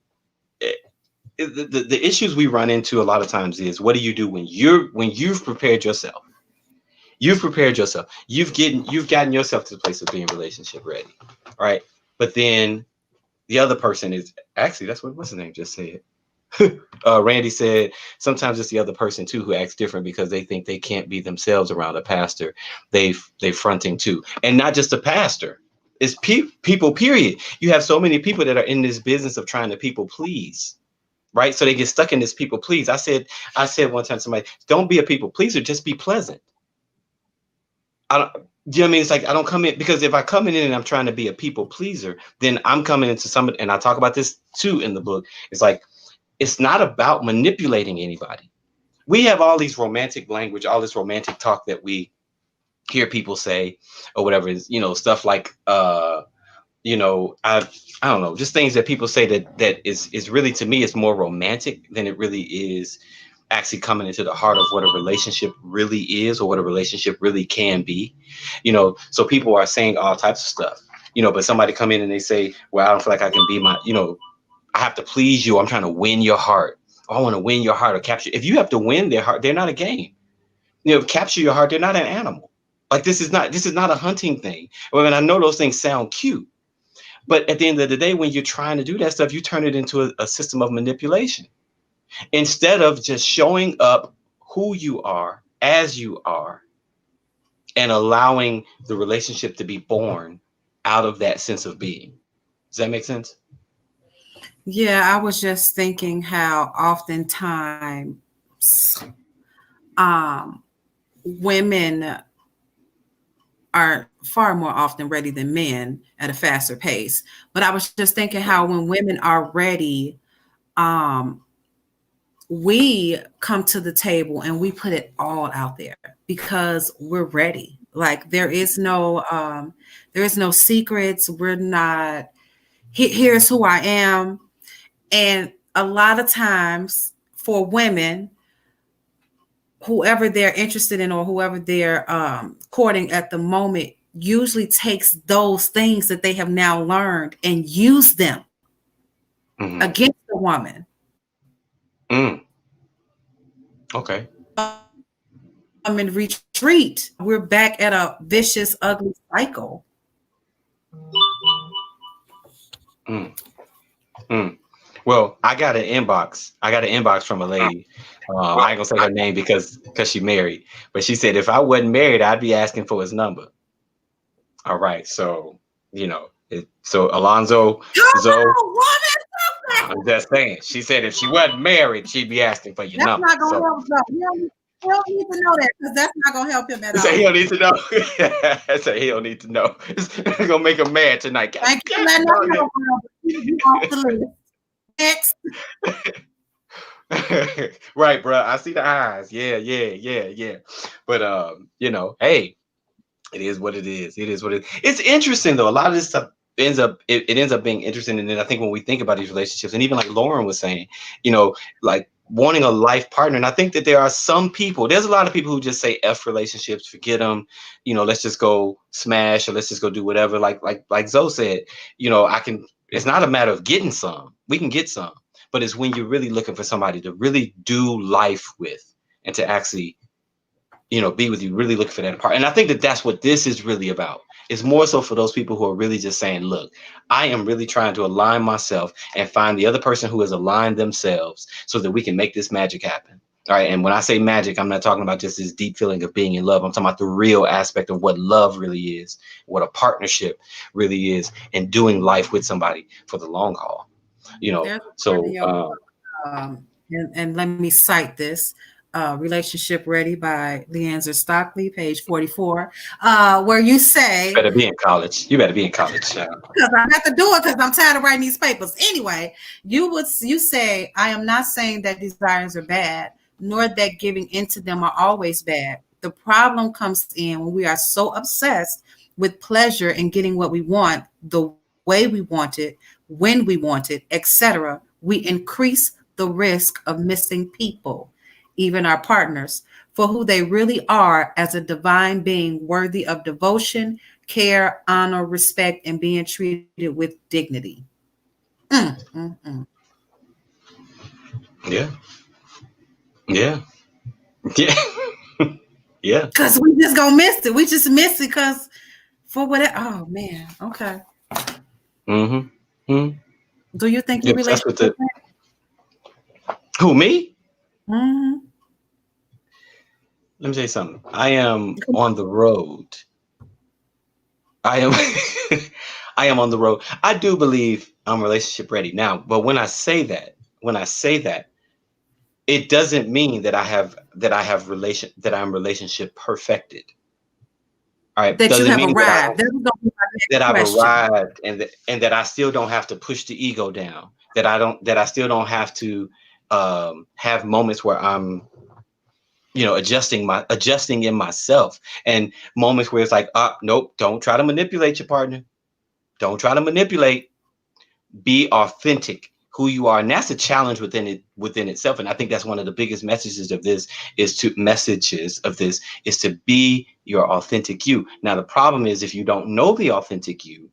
the issues we run into a lot of times is, what do you do when you've prepared yourself? You've prepared yourself. You've gotten yourself to the place of being relationship ready, right? But then the other person is actually, that's what's his name just said. Randy said sometimes it's the other person too who acts different because they think they can't be themselves around a pastor. They fronting too, and not just a pastor. It's people. Period. You have so many people that are in this business of trying to people please, right? So they get stuck in this people please. I said one time to somebody, don't be a people pleaser. Just be pleasant. Do you know what I mean? It's like, I don't come in, because if I come in and I'm trying to be a people pleaser, then I'm coming into somebody, and I talk about this too in the book. It's like, it's not about manipulating anybody. We have all these romantic language, all this romantic talk that we hear people say or whatever, is, stuff like, I don't know, just things that people say that is really, to me, it's more romantic than it really is actually coming into the heart of what a relationship really is, or what a relationship really can be. So people are saying all types of stuff, but somebody come in and they say, well, I don't feel like I can be I have to please you. I'm trying to win your heart. I want to win your heart or capture. If you have to win their heart, they're not a game. Capture your heart, they're not an animal. Like, this is not a hunting thing. I mean, I know those things sound cute, but at the end of the day, when you're trying to do that stuff, you turn it into a system of manipulation. Instead of just showing up who you are, as you are, and allowing the relationship to be born out of that sense of being. Does that make sense? Yeah, I was just thinking how oftentimes women are far more often ready than men at a faster pace. But I was just thinking how when women are ready, we come to the table and we put it all out there because we're ready. Like, there is no secrets. We're not, here's who I am. And a lot of times for women, whoever they're interested in or whoever they're courting at the moment usually takes those things that they have now learned and use them against the woman. Okay. And retreat. We're back at a vicious, ugly cycle. Well, I got an inbox from a lady. I ain't gonna say her name because she married, but she said if I wasn't married, I'd be asking for his number. All right, so so Alonzo, Zoe, I'm just saying. She said if she wasn't married, she'd be asking for your number. That's not gonna help. He don't need to know that, because that's not gonna help him at all. So he don't need to know. So he don't need to know. It's gonna make him mad tonight. Thank you for letting us know. You off the list. Next. Right, bro. I see the eyes. Yeah. But hey, it is what it is. It is what it is. It's interesting though. A lot of this stuff ends up being interesting. And then I think when we think about these relationships, and even like Lauren was saying, like wanting a life partner. And I think that there's a lot of people who just say F relationships, forget them, let's just go smash, or let's just go do whatever. Like Zoe said, it's not a matter of getting some. We can get some, but it's when you're really looking for somebody to really do life with and to actually, be with you, really look for that part. And I think that that's what this is really about. It's more so for those people who are really just saying, look, I am really trying to align myself and find the other person who has aligned themselves so that we can make this magic happen. All right. And when I say magic, I'm not talking about just this deep feeling of being in love. I'm talking about the real aspect of what love really is, what a partnership really is, and doing life with somebody for the long haul. And let me cite this. Relationship Ready by LeAnzar Stockley, page 44, where you say, better be in college. You better be in college. because I have to do it because I'm tired of writing these papers. Anyway, you say, I am not saying that desires are bad, nor that giving into them are always bad. The problem comes in when we are so obsessed with pleasure and getting what we want, the way we want it, when we want it, etc. We increase the risk of missing people, even our partners, for who they really are as a divine being worthy of devotion, care, honor, respect, and being treated with dignity. Mm. Yeah. Yeah. Yeah. Yeah. Because we just gonna miss it. We just miss it because for whatever. Oh man. Okay. Mm-hmm. Do you think You're your obsessed with relationship? it. Who, me? Mm-hmm. Let me tell you something. I am on the road. I am I am on the road. I do believe I'm relationship ready now, but when I say that, it doesn't mean that I'm relationship perfected. All right. That you Doesn't have mean arrived. That was gonna be my that next I've question. arrived and that I still don't have to push the ego down. That I still don't have to have moments where I'm adjusting in myself, and moments where it's like, nope, don't try to manipulate your partner. Don't try to manipulate. Be authentic who you are, and that's a challenge within itself. And I think that's one of the biggest messages of this is to be your authentic you. Now the problem is, if you don't know the authentic you,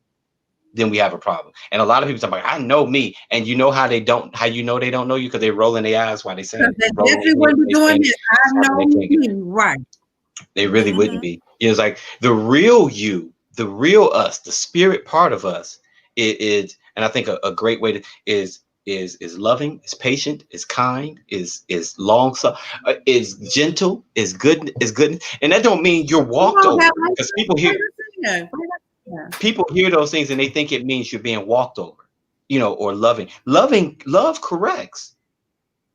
then we have a problem. And a lot of people talk about, I know me, and you know how they don't know you, because they're rolling their eyes while they saying Because they rolling definitely their wouldn't be head, doing saying this. I know me. Right. they really wouldn't be. It's like the real you, the real us, the spirit part of us is, and I think a great way to is loving, is patient, is kind, is long, is gentle, is good, and that don't mean you're walked over, because people hear those things and they think it means you're being walked over, or loving. Love corrects.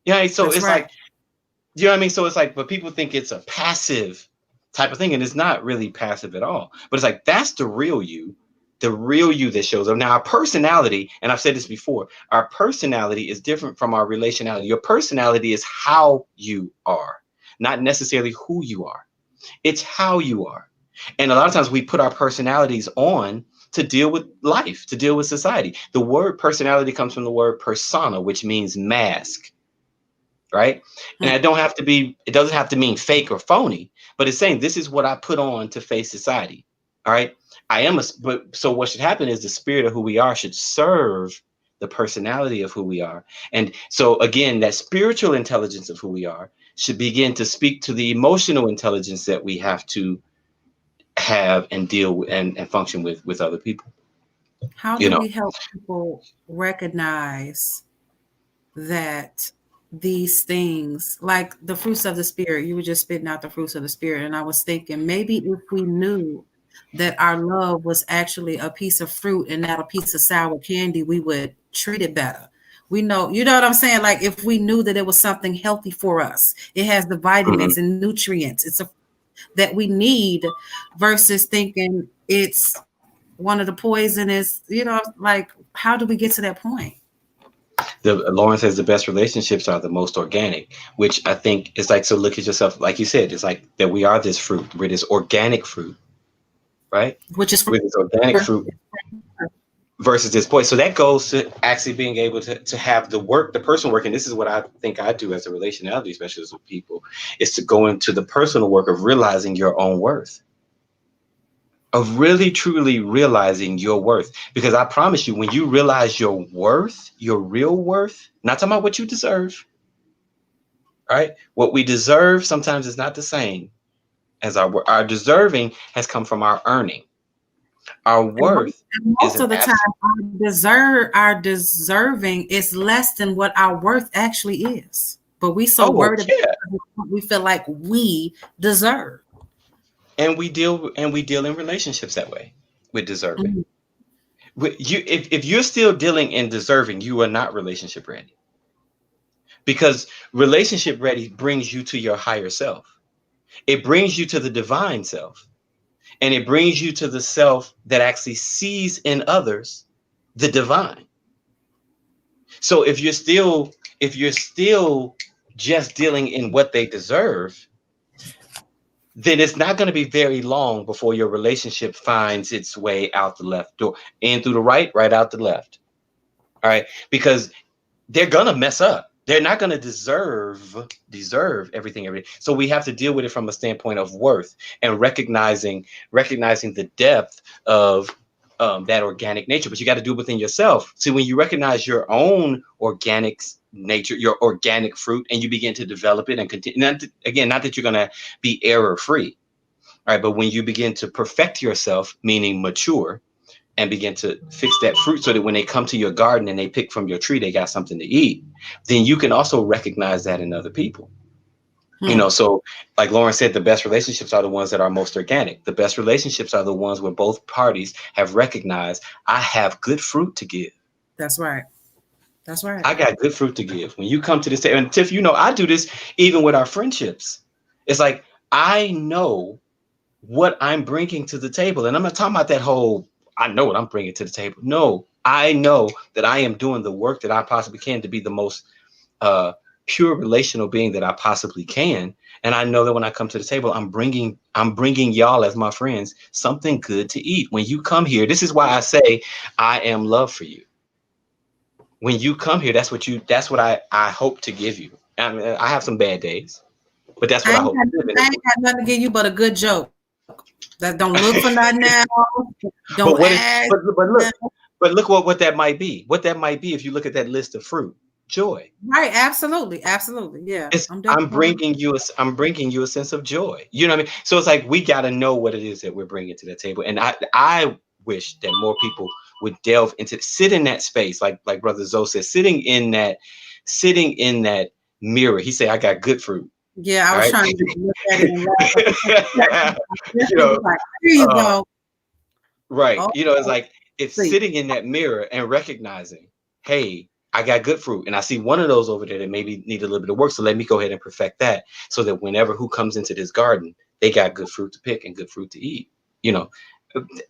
So That's it's right. like, you know what I mean? So it's like, but people think it's a passive type of thing, and it's not really passive at all. But it's like, that's the real you that shows up. Now, our personality, and I've said this before, our personality is different from our relationality. Your personality is how you are, not necessarily who you are. It's how you are. And a lot of times we put our personalities on to deal with life, to deal with society. The word personality comes from the word persona, which means mask. Right. And it doesn't have to mean fake or phony, but it's saying this is what I put on to face society. All right. But so what should happen is the spirit of who we are should serve the personality of who we are. And so again, that spiritual intelligence of who we are should begin to speak to the emotional intelligence that we have to have and deal with and function with other people. How do we help people recognize that these things, like the fruits of the spirit, you were just spitting out the fruits of the spirit, and I was thinking, maybe if we knew that our love was actually a piece of fruit and not a piece of sour candy, we would treat it better. We know, you know what I'm saying? Like, if we knew that it was something healthy for us, it has the vitamins and nutrients that we need, versus thinking it's one of the poisonous, like, how do we get to that point? Lauren says the best relationships are the most organic, which I think is like, so look at yourself, like you said, it's like that we are this fruit, we're this organic fruit, right? Which is with this organic fruit versus this poison. So that goes to actually being able to have the personal work. And this is what I think I do as a relationality specialist with people, is to go into the personal work of realizing your own worth, of really truly realizing your worth. Because I promise you, when you realize your worth, your real worth, not talking about what you deserve, right? What we deserve sometimes is not the same as our deserving has come from our earning. Our worth most of the time, our deserving is less than what our worth actually is. But we so worried about what we feel like we deserve. And we deal in relationships that way, with deserving. If you're still dealing in deserving, you are not relationship ready. because relationship ready brings you to your higher self. It brings you to the divine self, and it brings you to the self that actually sees in others the divine. So if you're still just dealing in what they deserve, then it's not going to be very long before your relationship finds its way out the left door, in through the right, right out the left. All right, because they're gonna mess up. They're not gonna deserve everything. So we have to deal with it from a standpoint of worth and recognizing the depth of that organic nature. But you got to do it within yourself. See, when you recognize your own organic nature, your organic fruit, and you begin to develop it and continue. Not that you're gonna be error free, all right, but when you begin to perfect yourself, meaning mature, and begin to fix that fruit so that when they come to your garden and they pick from your tree, they got something to eat, then you can also recognize that in other people. So like Lauren said, the best relationships are the ones that are most organic. The best relationships are the ones where both parties have recognized, I have good fruit to give. That's right. That's right. I got good fruit to give. When you come to this table, and Tiff, I do this even with our friendships. It's like, I know what I'm bringing to the table. And I'm not talking about that whole, I know what I'm bringing to the table. No, I know that I am doing the work that I possibly can to be the most pure relational being that I possibly can. And I know that when I come to the table, I'm bringing y'all as my friends something good to eat. When you come here, this is why I say I am love for you. When you come here, that's what I hope to give you. I mean, I have some bad days, but that's what I hope to give. I ain't got nothing to give you but a good joke. That don't look for nothing now. Don't ask. But look what that might be. What that might be if you look at that list of fruit. Joy. Right. Absolutely. Absolutely. Yeah. I'm bringing you a sense of joy. You know what I mean? So it's like, we got to know what it is that we're bringing to the table. And I wish that more people would delve into, sit in that space. Like Brother Zoe says, sitting in that mirror. He said, I got good fruit. Yeah, I was trying to look at it and like, here you go. Right. It's like, it's sitting in that mirror and recognizing, hey, I got good fruit, and I see one of those over there that maybe need a little bit of work. So let me go ahead and perfect that, so that whenever who comes into this garden, they got good fruit to pick and good fruit to eat.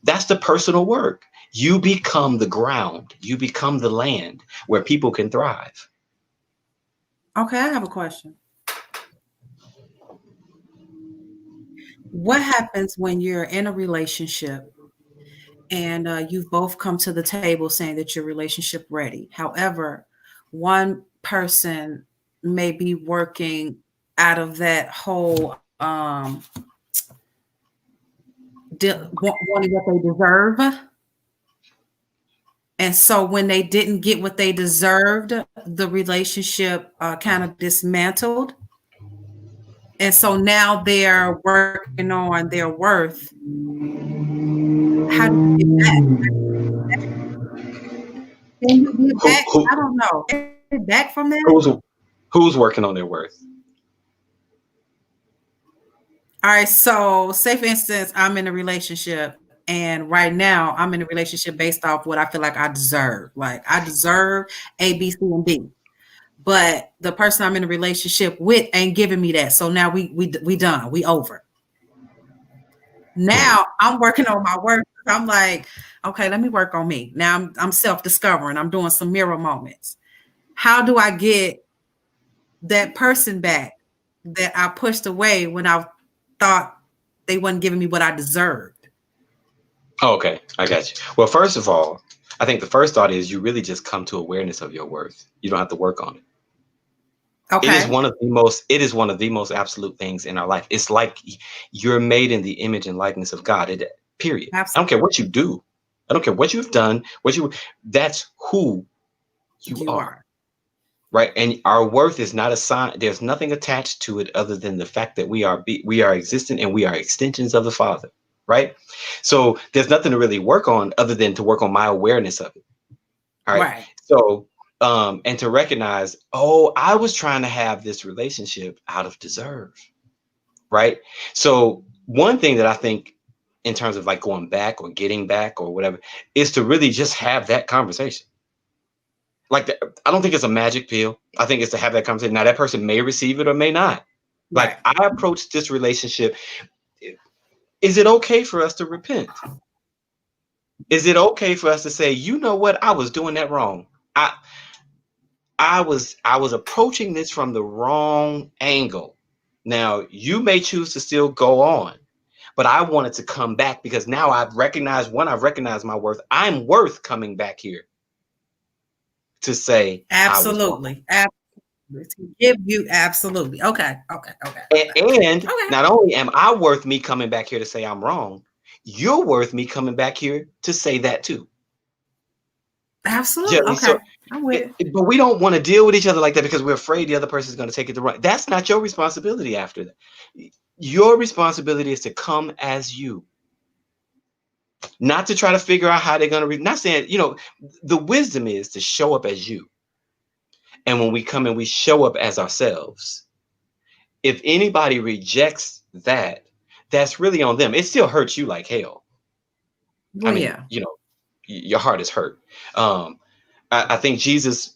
That's the personal work. You become the ground. You become the land where people can thrive. Okay, I have a question. What happens when you're in a relationship and you've both come to the table saying that you're relationship ready? However, one person may be working out of that whole wanting what they deserve. And so when they didn't get what they deserved, the relationship kind of dismantled. And so now they're working on their worth. How do you get back? Can you get back? I don't know. Get back from that? Who's working on their worth? All right. So say, for instance, I'm in a relationship, and right now I'm in a relationship based off what I feel like I deserve. Like, I deserve A, B, C, and D. But the person I'm in a relationship with ain't giving me that. So now we done. We over. Now I'm working on my work. I'm like, okay, let me work on me. Now I'm self-discovering. I'm doing some mirror moments. How do I get that person back that I pushed away when I thought they wasn't giving me what I deserved? Okay, I got you. Well, first of all, I think the first thought is you really just come to awareness of your worth. You don't have to work on it. Okay. It is one of the most absolute things in our life. It's like you're made in the image and likeness of God. Period. Absolutely. I don't care what you do. I don't care what you've done. That's who you are. Right. And our worth is not assigned. There's nothing attached to it other than the fact that we are existent, and we are extensions of the Father. Right. So there's nothing to really work on other than to work on my awareness of it. All right. So and to recognize, I was trying to have this relationship out of deserve. Right. So one thing that I think in terms of like going back or getting back or whatever is to really just have that conversation. I don't think it's a magic pill. I think it's to have that conversation. Now that person may receive it or may not. Like Right. I approach this relationship. Is it okay for us to repent? Is it okay for us to say, you know what, I was doing that wrong. I was approaching this from the wrong angle. Now you may choose to still go on, but I wanted to come back because now I've recognized my worth. I'm worth coming back here to say Absolutely. Absolutely. To give you absolutely. Okay. And not only am I worth me coming back here to say I'm wrong, you're worth me coming back here to say that too. Absolutely. Okay. So, I'm with it. but we don't want to deal with each other like that because we're afraid the other person is going to take it the right. That's not your responsibility after that. Your responsibility is to come as you. Not to try to figure out how they're going to not saying, the wisdom is to show up as you. And when we come and we show up as ourselves, if anybody rejects that, that's really on them. It still hurts you like hell. Well, yeah. Your heart is hurt. I think Jesus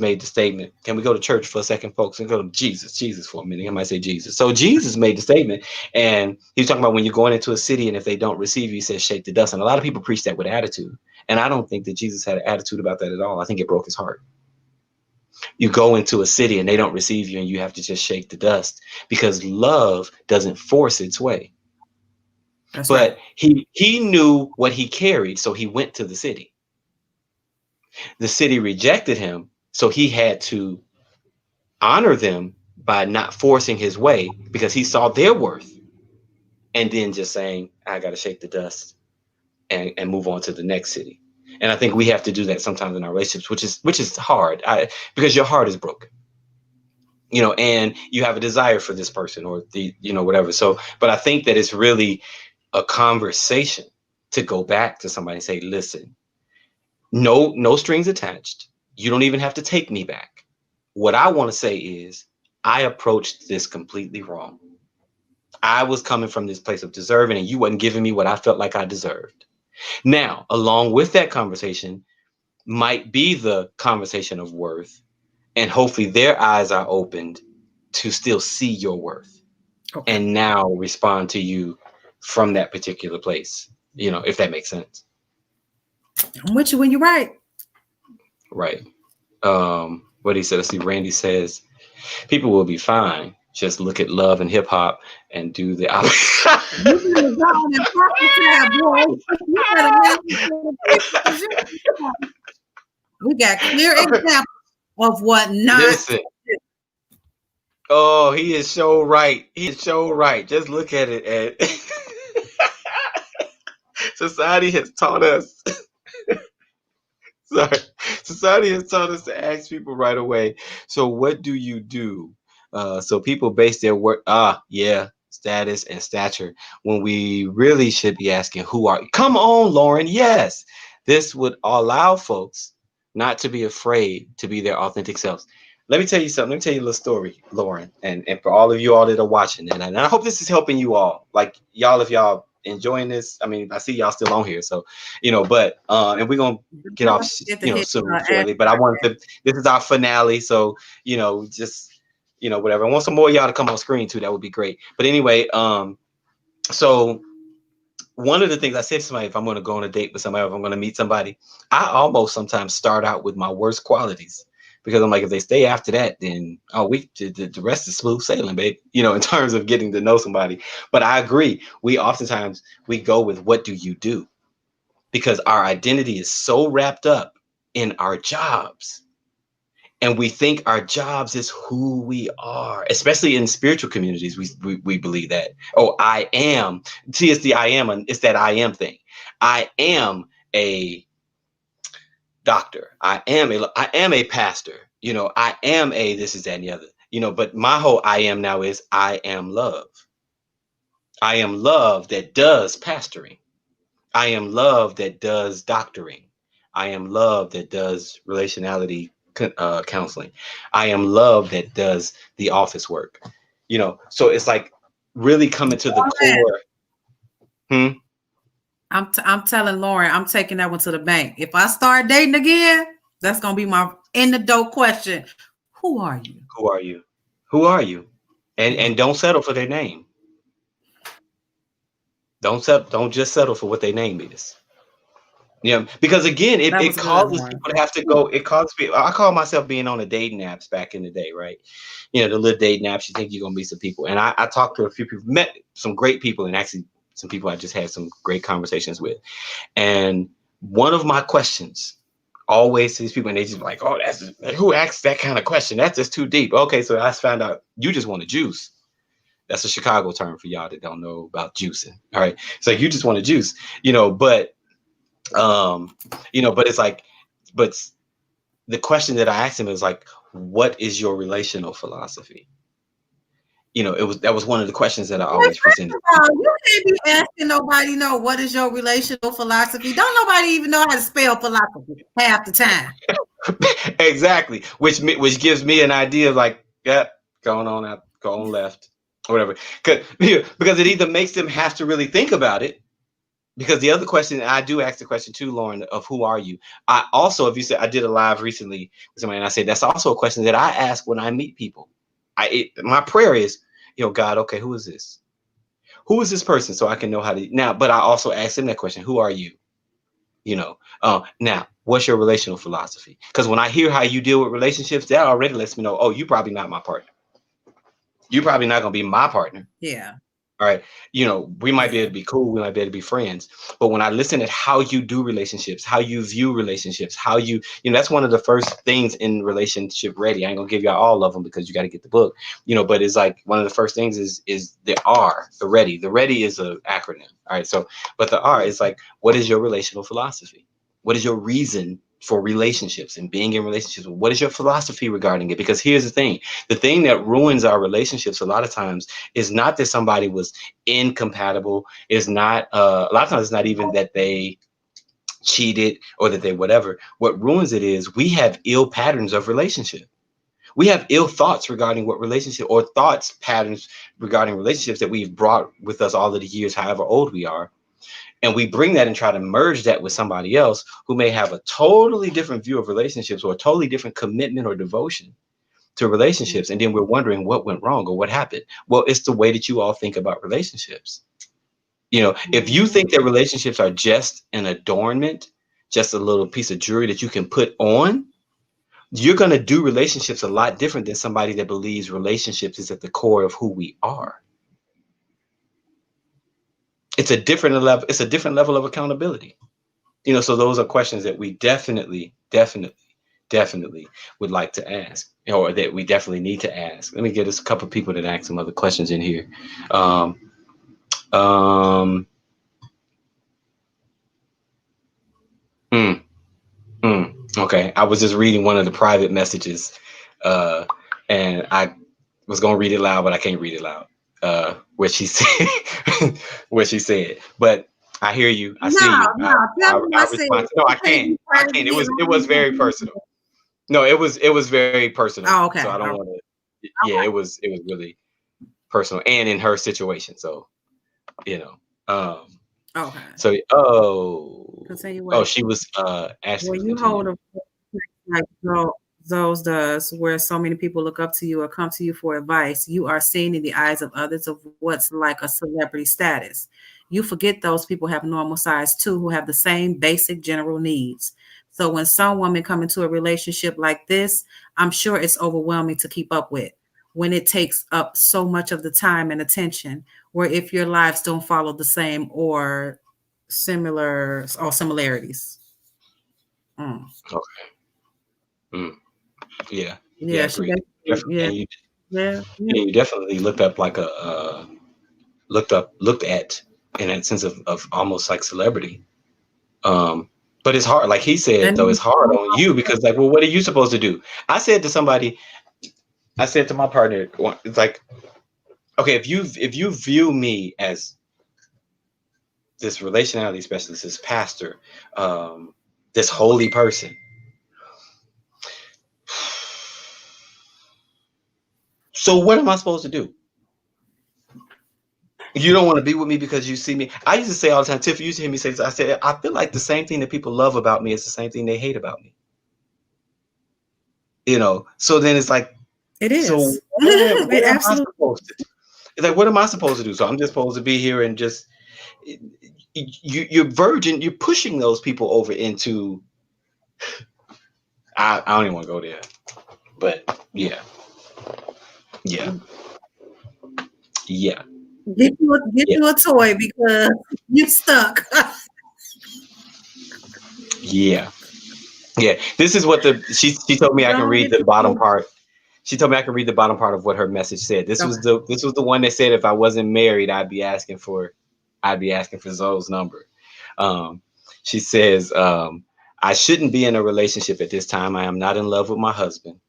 made the statement. Can we go to church for a second, folks, and go to Jesus for a minute? I might say Jesus. So Jesus made the statement, and he was talking about when you're going into a city, and if they don't receive you, he says, shake the dust. And a lot of people preach that with attitude. And I don't think that Jesus had an attitude about that at all. I think it broke his heart. You go into a city and they don't receive you, and you have to just shake the dust because love doesn't force its way. That's but right. he knew what he carried, so he went to the city. The city rejected him, so he had to honor them by not forcing his way because he saw their worth, and then just saying, I got to shake the dust and move on to the next city. And I think we have to do that sometimes in our relationships, which is hard because your heart is broken, and you have a desire for this person or whatever. So, but I think that it's really a conversation to go back to somebody and say, listen, no strings attached. You don't even have to take me back. What I want to say is I approached this completely wrong. I was coming from this place of deserving, and you wasn't giving me what I felt like I deserved. Now, along with that conversation might be the conversation of worth, and hopefully their eyes are opened to still see your worth, and now respond to you from that particular place, if that makes sense. I'm with you when you're right. Right. What he said, let's see, Randy says, people will be fine. Just look at love and hip hop and do the opposite. We got clear examples of what not. Listen. Oh, he is so right. Just look at it. And society has taught us. Sorry. Society has taught us to ask people right away. So what do you do? So people base their work, status and stature, when we really should be asking, who are you? Come on, Lauren. Yes. This would allow folks not to be afraid to be their authentic selves. Let me tell you something. Let me tell you a little story, Lauren, and for all of you all that are watching. And I hope this is helping you all. Like y'all, if y'all enjoying this, I mean, I see y'all still on here. So, but and we're gonna get off shortly. But I wanted to, this is our finale. So, just whatever. I want some more of y'all to come on screen too. That would be great. But anyway, so one of the things I said to somebody, if I'm going to go on a date with somebody, if I'm going to meet somebody, I almost sometimes start out with my worst qualities, because I'm like, if they stay after that, then the rest is smooth sailing, babe. In terms of getting to know somebody. But I agree. We oftentimes we go with, what do you do? Because our identity is so wrapped up in our jobs. And we think our jobs is who we are, especially in spiritual communities. We believe that. Oh, I am. See, it's the I am. It's that I am thing. I am a doctor. I am a pastor. I am a this is that and the other. But my whole I am now is I am love. I am love that does pastoring. I am love that does doctoring. I am love that does relationality counseling. I am love that does the office work. So it's like really coming to the core. I'm telling Lauren, I'm taking that one to the bank. If I start dating again, That's gonna be my in the dope question. Who are you? Who are you? Who are you? And don't settle for their name. Don't just settle for what their name is. Yeah, because again, it causes people to have to go. It causes people. I call myself being on the dating apps back in the day, right? You know, the little dating apps. You think you're gonna meet some people, and I talked to a few people, met some great people, and actually some people I just had some great conversations with. And one of my questions always to these people, and they just like, oh, that's who asks that kind of question? That's just too deep. Okay, so I found out you just want to juice. That's a Chicago term for y'all that don't know about juicing. All right, so you just want to juice, but but it's like, but the question that I asked him is like, what is your relational philosophy? That was one of the questions that I always presented. You can't be asking nobody, what is your relational philosophy? Don't nobody even know how to spell philosophy half the time. Exactly, which gives me an idea of like, yeah, going on left, or whatever. Because it either makes them have to really think about it. Because the other question, I do ask the question too, Lauren, of who are you? I also, if you said, I did a live recently with somebody, and I said that's also a question that I ask when I meet people. My prayer is, God, okay, who is this? Who is this person? So I can know how to now. But I also ask them that question: who are you? Now, what's your relational philosophy? Because when I hear how you deal with relationships, that already lets me know, oh, you're probably not my partner. You're probably not gonna be my partner. Yeah. All right. We might be able to be cool. We might be able to be friends. But when I listen at how you do relationships, how you view relationships, how that's one of the first things in Relationship Ready. I ain't gonna give y'all all of them because you got to get the book, but it's like one of the first things is the R, the ready. The ready is an acronym. All right. So, but the R is like, what is your relational philosophy? What is your reason for relationships and being in relationships? What is your philosophy regarding it? Because here's the thing that ruins our relationships a lot of times is not that somebody was incompatible, is not a lot of times it's not even that they cheated or that they whatever. What ruins it is we have ill patterns of relationship. We have ill thoughts regarding what relationship or patterns regarding relationships that we've brought with us all of the years, however old we are. And we bring that and try to merge that with somebody else who may have a totally different view of relationships or a totally different commitment or devotion to relationships. And then we're wondering what went wrong or what happened. Well, it's the way that you all think about relationships. If you think that relationships are just an adornment, just a little piece of jewelry that you can put on, you're going to do relationships a lot different than somebody that believes relationships is at the core of who we are. It's a different level of accountability. So those are questions that we definitely would like to ask, or that we definitely need to ask. Let me get us a couple of people that ask some other questions in here. Okay, I was just reading one of the private messages, and I was gonna read it loud, but I can't read it loud. What she said, but I hear you. I see you. I respond. No, I can't. It was very personal. No, it was very personal. Oh, okay. So I don't want to. Yeah, it was really personal and in her situation. So, okay. So, she was asking. Well, you hold a like Zoe's does, where so many people look up to you or come to you for advice. You are seen in the eyes of others of what's like a celebrity status. You forget those people have normal size too, who have the same basic general needs. So when some women come into a relationship like this, I'm sure it's overwhelming to keep up with when it takes up so much of the time and attention, where if your lives don't follow the same or similarities. Okay. Yeah. Yeah. You definitely looked up like looked at in that sense of almost like celebrity. But it's hard, like he said, though, it's hard on you because like, well, what are you supposed to do? I said to my partner, it's like, okay, if you view me as this relationality specialist, this pastor, this holy person, so what am I supposed to do? You don't want to be with me because you see me. I used to say all the time, Tiff, you used to hear me say this. I said, I feel like the same thing that people love about me is the same thing they hate about me. You know, so then it's like, it is. so It what am I absolutely. supposed to do? It's like, what am I supposed to do? So I'm just supposed to be here and just you're pushing those people over into. I don't even want to go there, but yeah. Get you a toy because you stuck. Yeah. This is what she told me I can read the bottom part. She told me I can read the bottom part of what her message said. This was the one that said if I wasn't married, I'd be asking for Zoe's number. She says, I shouldn't be in a relationship at this time. I am not in love with my husband,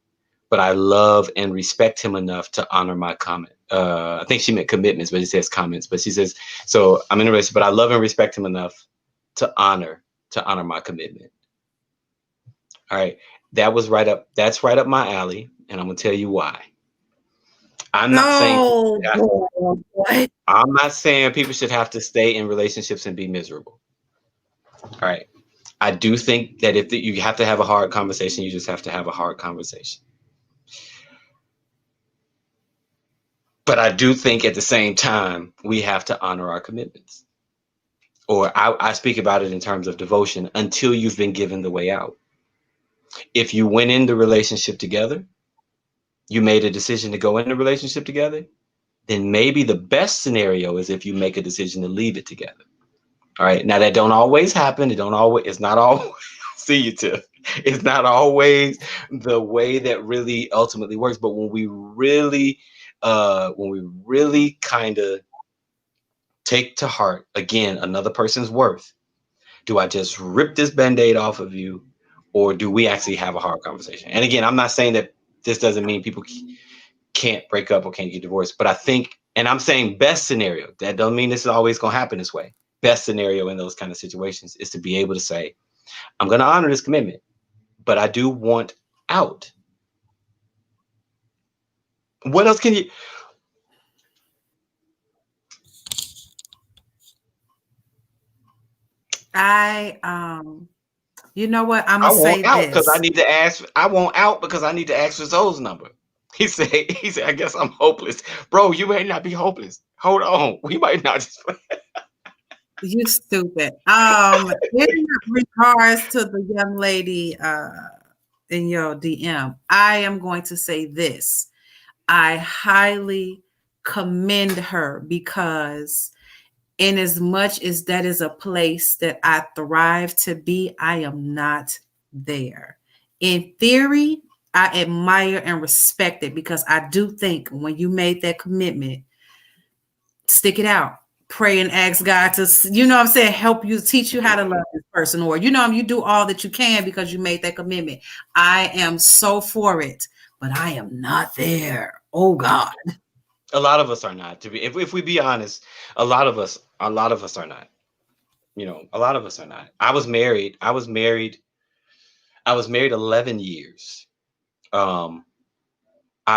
but I love and respect him enough to honor my comment. I think she meant commitments, but it says comments. But she says, so I'm in a relationship, but I love and respect him enough to honor my commitment. All right. That's right up my alley. And I'm gonna tell you why. I'm not saying people should have to stay in relationships and be miserable. All right. I do think that if you have to have a hard conversation, you just have to have a hard conversation. But I do think at the same time, we have to honor our commitments. Or I speak about it in terms of devotion until you've been given the way out. If you went in the relationship together, you made a decision to go in the relationship together, then maybe the best scenario is if you make a decision to leave it together. All right. Now that don't always happen. It's not always see you too. It's not always the way that really ultimately works. But when we really kind of take to heart, again, another person's worth, do I just rip this Band-Aid off of you, or do we actually have a hard conversation? And again, I'm not saying that this doesn't mean people can't break up or can't get divorced, but I think, and I'm saying best scenario, that doesn't mean this is always going to happen this way. Best scenario in those kind of situations is to be able to say, I'm going to honor this commitment, but I do want out. What else can you? You know what? I'm gonna say out this. because I need to ask. I want out because I need to ask for Zoe's number. He said, I guess I'm hopeless. Bro, you may not be hopeless. Hold on. We might not just You stupid. In regards to the young lady in your DM, I am going to say this. I highly commend her because in as much as that is a place that I thrive to be, I am not there. In theory, I admire and respect it because I do think when you made that commitment, stick it out. Pray and ask God to, help you, teach you how to love this person, or, you do all that you can because you made that commitment. I am so for it, but I am not there. Oh God. A lot of us are not, to be, if we be honest, a lot of us are not. A lot of us are not. I was married 11 years. I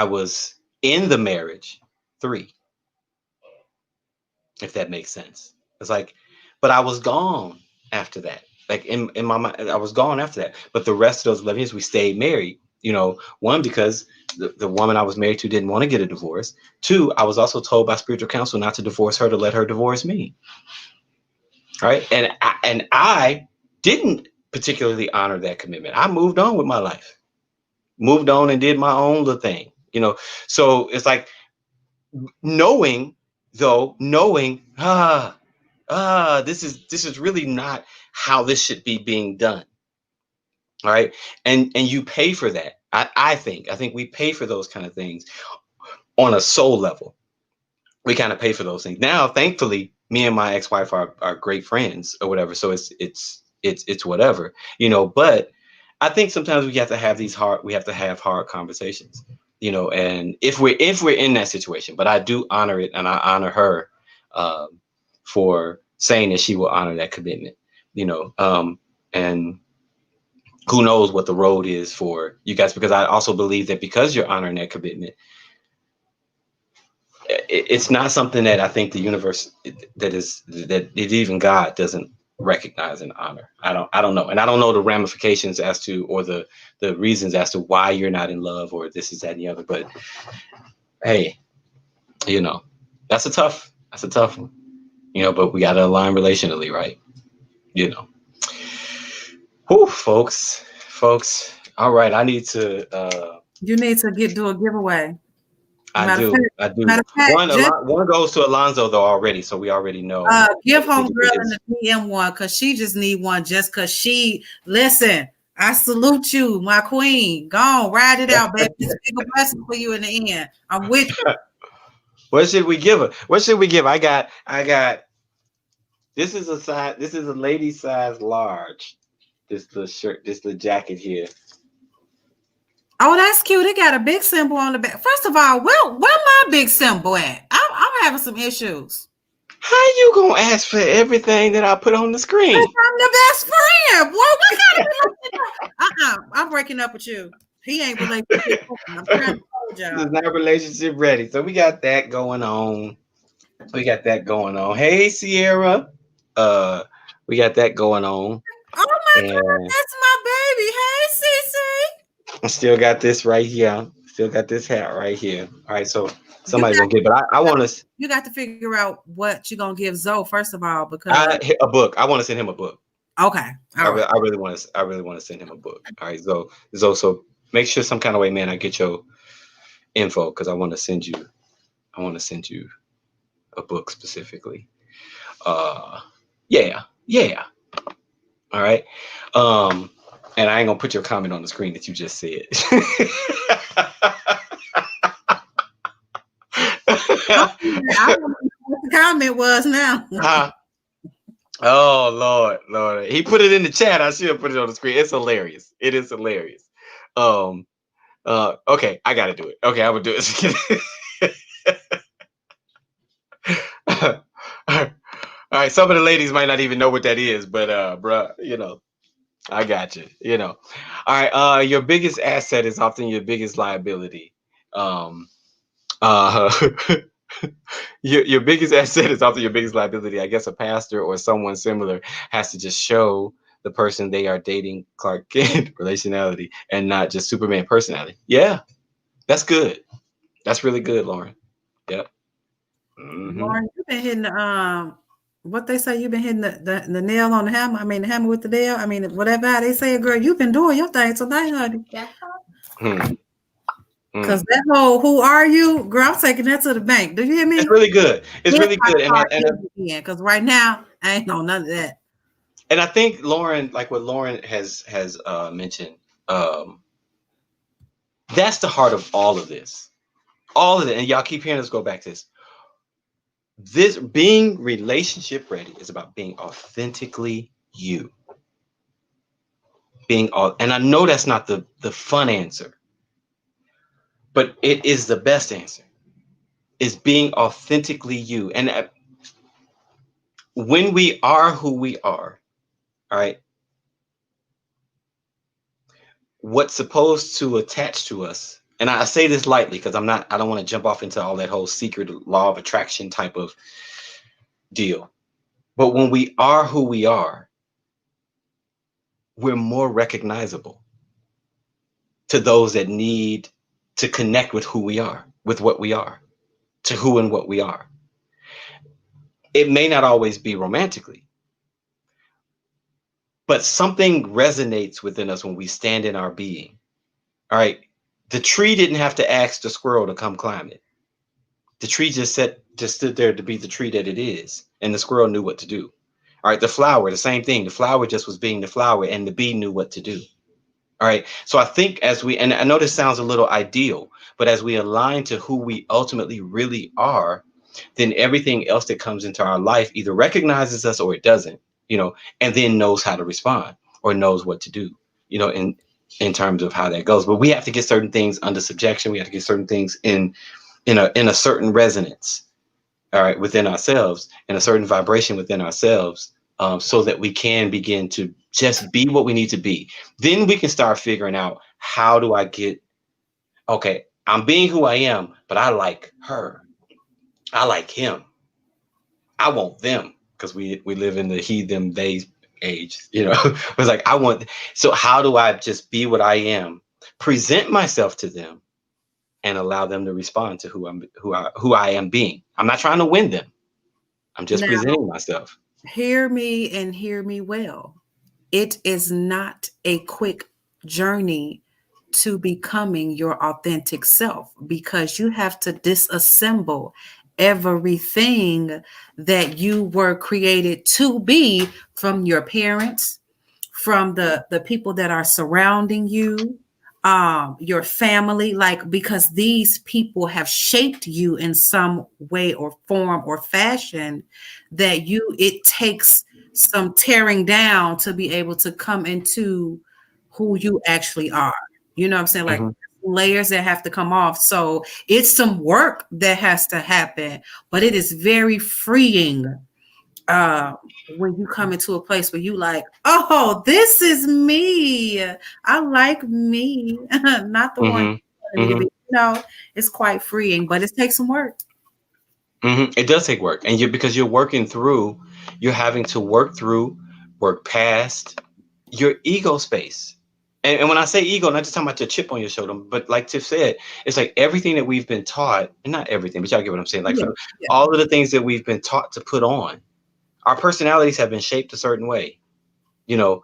was in the marriage 3. If that makes sense. It's like, but I was gone after that. Like in my mind, I was gone after that. But the rest of those 11 years, we stayed married. One, because the woman I was married to didn't want to get a divorce. 2, I was also told by spiritual counsel not to divorce her, to let her divorce me. Right. And I didn't particularly honor that commitment. I moved on with my life, moved on and did my own little thing, So it's like knowing, this is really not how this should be being done. All right. And you pay for that. I think we pay for those kind of things on a soul level. We kind of pay for those things. Now, thankfully, me and my ex-wife are great friends or whatever. So it's whatever, but I think sometimes we have to have hard conversations, and if we're in that situation, but I do honor it, and I honor her for saying that she will honor that commitment, and who knows what the road is for you guys, because I also believe that because you're honoring that commitment, it's not something that I think the universe, that even God doesn't recognize and honor. I don't know. And I don't know the ramifications as to, or the reasons as to why you're not in love or this is that and the other. But hey, you know, that's a tough one, you know, but we got to align relationally, right? You know, whew, folks. All right. I need to, you need to do a giveaway. I do. Matter of fact, One goes to Alonzo though already, so we already know. Give homegirl in the DM one because she just need one. Just because she listen. I salute you, my queen. Go on, ride it out, baby. It's a big blessing for you in the end. I'm with you. What should we give her? I got. This is a size. This is a lady size large. This the shirt. This the jacket here. Oh, that's cute. It got a big symbol on the back. First of all, where my big symbol at? I'm having some issues. How you gonna ask for everything that I put on the screen? I'm the best friend. Boy, what kind of I'm breaking up with you. He ain't relationship. I'm trying to hold y'all. This is not relationship ready. So we got that going on. Hey, Sierra. We got that going on. Oh my God, that's my baby. Hey, Cece. I still got this right here. Still got this hat right here. All right, so somebody's gonna get, but I want to. You got to figure out what you're gonna give Zoe first of all, because a book. I want to send him a book. Okay. I really want to send him a book. All right, Zoe. So make sure some kind of way, man, I get your info because I want to send you a book specifically. Yeah. All right. And I ain't gonna put your comment on the screen that you just said. I don't know what the comment was now. Oh Lord. He put it in the chat. I should have put it on the screen. It's hilarious. It is hilarious. Okay, I gotta do it. Okay, I would do it. All right, some of the ladies might not even know what that is, but bruh, you know, I got you. You know. All right, your biggest asset is often your biggest liability. Your biggest asset is often your biggest liability. I guess a pastor or someone similar has to just show the person they are dating Clark Kent relationality and not just Superman personality. Yeah, that's good. That's really good, Lauren. Yep. Mm-hmm. Lauren, you've been hitting what they say, you've been hitting the nail on the hammer. I mean the hammer with the nail. I mean, whatever they say, girl, you've been doing your thing tonight, honey. Because that whole "who are you," girl, I'm taking that to the bank. Do you hear me? It's really good. It's really good. Because right now I ain't on none of that. And I think Lauren, like what Lauren has mentioned, that's the heart of all of this. All of it. And y'all keep hearing us go back to this. This being relationship ready is about being authentically you. And I know that's not the fun answer, but it is the best answer. Is being authentically you. And when we are who we are, all right, what's supposed to attach to us, and I say this lightly because I don't want to jump off into all that whole secret law of attraction type of deal. But when we are who we are, we're more recognizable to those that need to connect with who we are, with what we are, to who and what we are. It may not always be romantically, but something resonates within us when we stand in our being. All right. The tree didn't have to ask the squirrel to come climb it. The tree just stood there to be the tree that it is. And the squirrel knew what to do. All right. The flower, the same thing. The flower just was being the flower and the bee knew what to do. All right. So I think and I know this sounds a little ideal, but as we align to who we ultimately really are, then everything else that comes into our life either recognizes us or it doesn't, you know, and then knows how to respond or knows what to do, you know, in terms of how that goes. But we have to get certain things under subjection. We have to get certain things in a certain resonance, all right, within ourselves, and a certain vibration within ourselves, so that we can begin to just be what we need to be. Then we can start figuring out, how do I get, okay, I'm being who I am, but I like her. I like him. I want them. because we live in the he, them, they age, you know. It's like so how do I just be what I am, present myself to them, and allow them to respond to who I am being. I'm not trying to win them. I'm just presenting myself. Hear me and hear me well. It is not a quick journey to becoming your authentic self, because you have to disassemble everything that you were created to be from your parents, from the people that are surrounding you, your family, like, because these people have shaped you in some way or form or fashion that it takes some tearing down to be able to come into who you actually are. You know what I'm saying? Like, layers that have to come off. So it's some work that has to happen, but it is very freeing when you come into a place where you like, oh, this is me. I like me, not the one you wanted me to be. You know, it's quite freeing, but it takes some work. It does take work, and because you're having to work past your ego space. And when I say ego, I'm not just talking about the chip on your shoulder, but like Tiff said, it's like everything that we've been taught, and not everything, but y'all get what I'm saying. Like all of the things that we've been taught to put on, our personalities have been shaped a certain way, you know.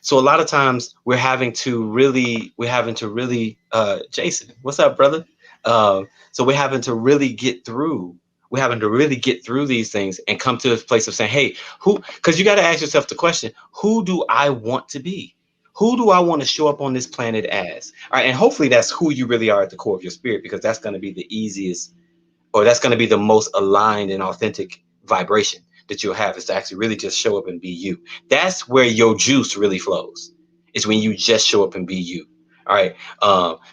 So a lot of times we're having to really, Jason, what's up, brother? So we're having to really get through. We're having to really get through these things and come to this place of saying, hey, because you got to ask yourself the question, who do I want to be? Who do I want to show up on this planet as? All right. And hopefully that's who you really are at the core of your spirit, because that's going to be the easiest, or that's going to be the most aligned and authentic vibration that you'll have, is to actually really just show up and be you. That's where your juice really flows, is when you just show up and be you. All right.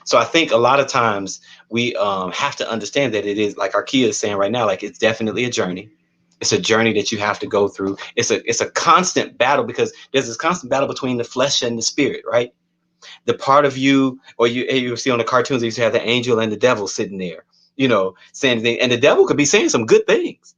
So I think a lot of times we have to understand that it is, like Arkia is saying right now, like it's definitely a journey. It's a journey that you have to go through. It's a constant battle, because there's this constant battle between the flesh and the spirit, right? The part of you, or you see on the cartoons, you used to have the angel and the devil sitting there, you know, saying things, and the devil could be saying some good things.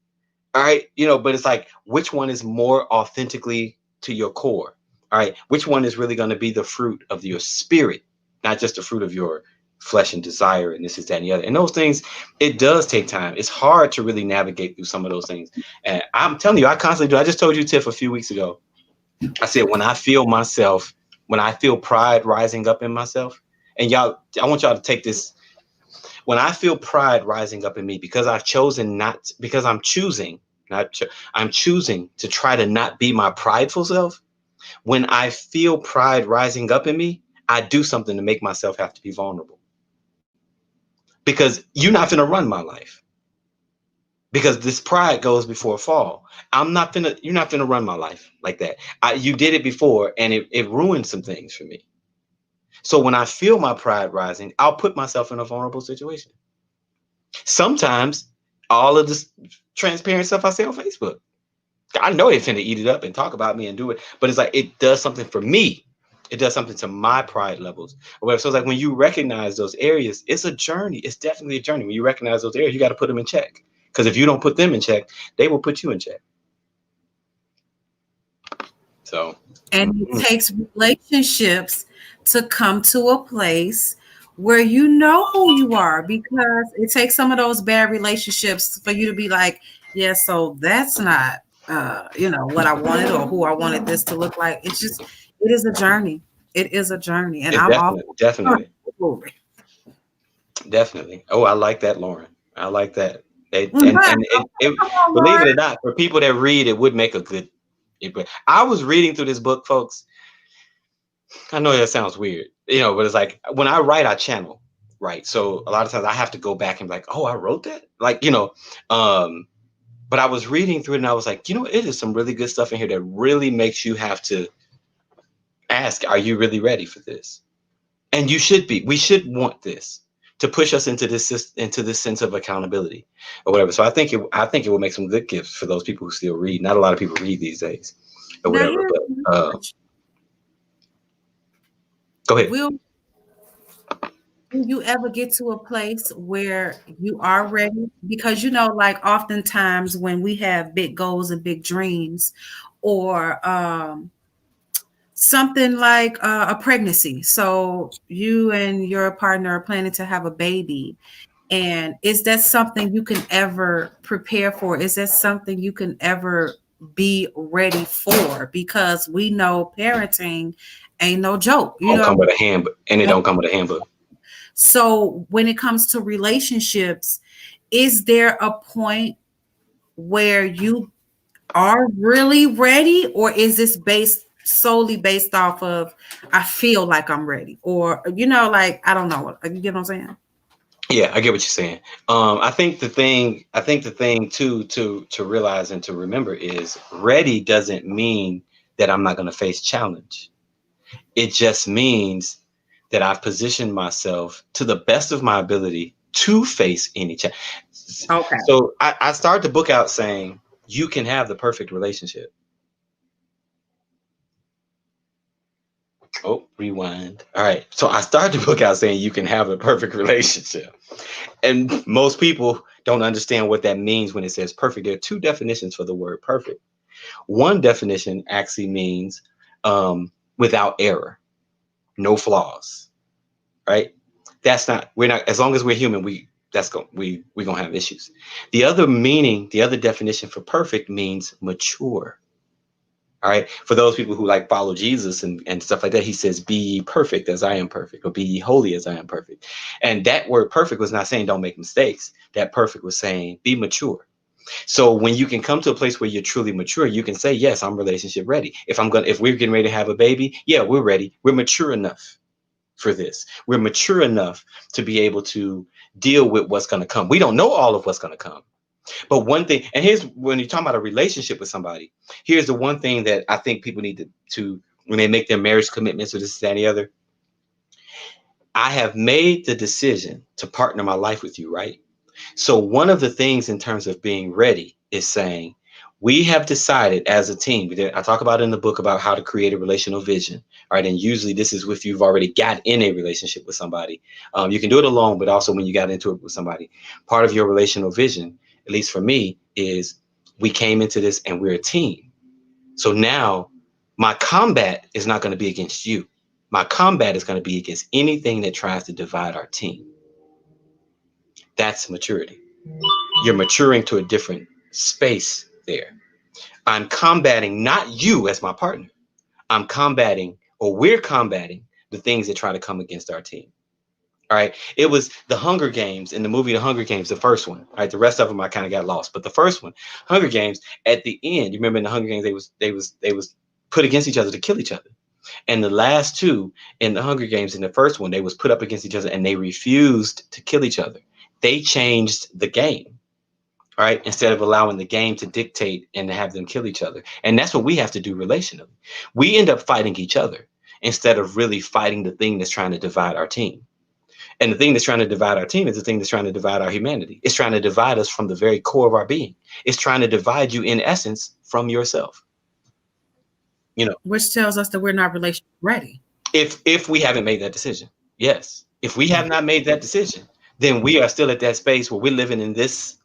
All right. You know, but it's like, which one is more authentically to your core? All right. Which one is really going to be the fruit of your spirit, not just the fruit of your flesh and desire and this is that and the other. And those things, it does take time. It's hard to really navigate through some of those things. And I'm telling you, I constantly do. I just told you, Tiff, a few weeks ago, I said, when I feel pride rising up in myself, and y'all, I want y'all to take this. When I feel pride rising up in me, because I'm choosing to try to not be my prideful self. When I feel pride rising up in me, I do something to make myself have to be vulnerable. Because you're not going to run my life. Because this pride goes before a fall. You're not going to run my life like that. You did it before, and it ruined some things for me. So when I feel my pride rising, I'll put myself in a vulnerable situation. Sometimes all of this transparent stuff I say on Facebook, I know they're finna eat it up and talk about me and do it, but it's like, it does something for me. It does something to my pride levels or whatever. So it's like, when you recognize those areas, it's a journey. It's definitely a journey. When you recognize those areas, you got to put them in check, because if you don't put them in check, they will put you in check. So, and it takes relationships to come to a place where you know who you are, because it takes some of those bad relationships for you to be like, yeah, so that's not what I wanted or who I wanted this to look like. It is a journey. It is a journey. And I'm definitely. Oh, I like that, Lauren. I like that. Believe it or not, for people that read, it would make a good. I was reading through this book, folks. I know that sounds weird, but it's like, when I write, I channel, right? So a lot of times I have to go back and be like, oh, I wrote that, but I was reading through it and I was like, it is some really good stuff in here that really makes you have to ask, are you really ready for this? And you should be. We should want this to push us into this sense of accountability or whatever. So I think it will make some good gifts for those people who still read. Not a lot of people read these days or whatever. But go ahead. do you ever get to a place where you are ready? Because, like oftentimes when we have big goals and big dreams, or something like a pregnancy. So you and your partner are planning to have a baby. And is that something you can ever prepare for? Is that something you can ever be ready for? Because we know parenting ain't no joke. Don't come with a handbook, and it don't come with a handbook. So when it comes to relationships, is there a point where you are really ready, or is this solely based off of I feel like I'm ready, or like I don't know, you get what I'm saying? Yeah, I get what you're saying. I think the thing too to realize and to remember is ready doesn't mean that I'm not going to face challenge. It just means that I've positioned myself to the best of my ability to face any challenge. Okay. So I start the book out saying you can have the perfect relationship. Oh, rewind. All right. So I started the book out saying you can have a perfect relationship. And most people don't understand what that means when it says perfect. There are two definitions for the word perfect. One definition actually means without error, no flaws, right? We're not, as long as we're human, we're going to have issues. The other definition for perfect means mature. All right. For those people who like follow Jesus and stuff like that, he says, be ye perfect as I am perfect, or be ye holy as I am perfect. And that word perfect was not saying don't make mistakes. That perfect was saying be mature. So when you can come to a place where you're truly mature, you can say, yes, I'm relationship ready. If we're getting ready to have a baby, yeah, we're ready. We're mature enough for this. We're mature enough to be able to deal with what's going to come. We don't know all of what's going to come. But one thing, and here's when you're talking about a relationship with somebody, here's the one thing that I think people need to when they make their marriage commitments or this, that, and the other. I have made the decision to partner my life with you, right? So one of the things in terms of being ready is saying, we have decided as a team, I talk about in the book about how to create a relational vision. All right. And usually this is if you've already got in a relationship with somebody. You can do it alone, but also when you got into it with somebody, part of your relational vision, at least for me, is we came into this and we're a team. So now my combat is not going to be against you. My combat is going to be against anything that tries to divide our team. That's maturity. You're maturing to a different space there. I'm combating not you as my partner. I'm combating, or we're combating, the things that try to come against our team. All right. It was the Hunger Games in the movie, The Hunger Games, the first one. All right. The rest of them I kind of got lost, but the first one, Hunger Games, at the end, you remember in the Hunger Games, they was put against each other to kill each other. And the last two in the Hunger Games, in the first one, they was put up against each other and they refused to kill each other. They changed the game. All right, instead of allowing the game to dictate and to have them kill each other. And that's what we have to do relationally. We end up fighting each other instead of really fighting the thing that's trying to divide our team. And the thing that's trying to divide our team is the thing that's trying to divide our humanity. It's trying to divide us from the very core of our being. It's trying to divide you in essence from yourself. Which tells us that we're not relationship ready. If we haven't made that decision. Yes. If we have not made that decision, then we are still at that space where we're living in this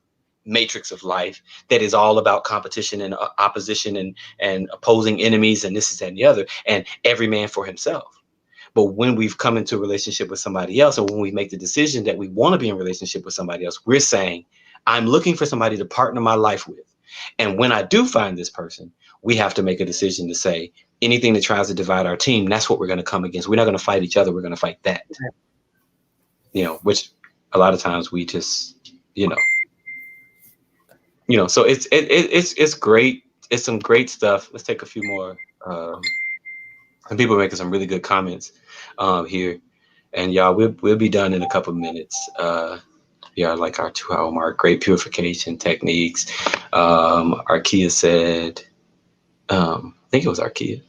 matrix of life that is all about competition and opposition and opposing enemies and this, that, and the other, and every man for himself. But when we've come into a relationship with somebody else, or when we make the decision that we want to be in a relationship with somebody else, we're saying, I'm looking for somebody to partner my life with. And when I do find this person, we have to make a decision to say, anything that tries to divide our team, that's what we're going to come against. We're not going to fight each other. We're going to fight that. Which a lot of times we just, so it's great. It's some great stuff. Let's take a few more. And people are making some really good comments here. And y'all, we'll be done in a couple of minutes. Like our 2-hour mark. Great purification techniques. Arkia said, I think it was Arkia.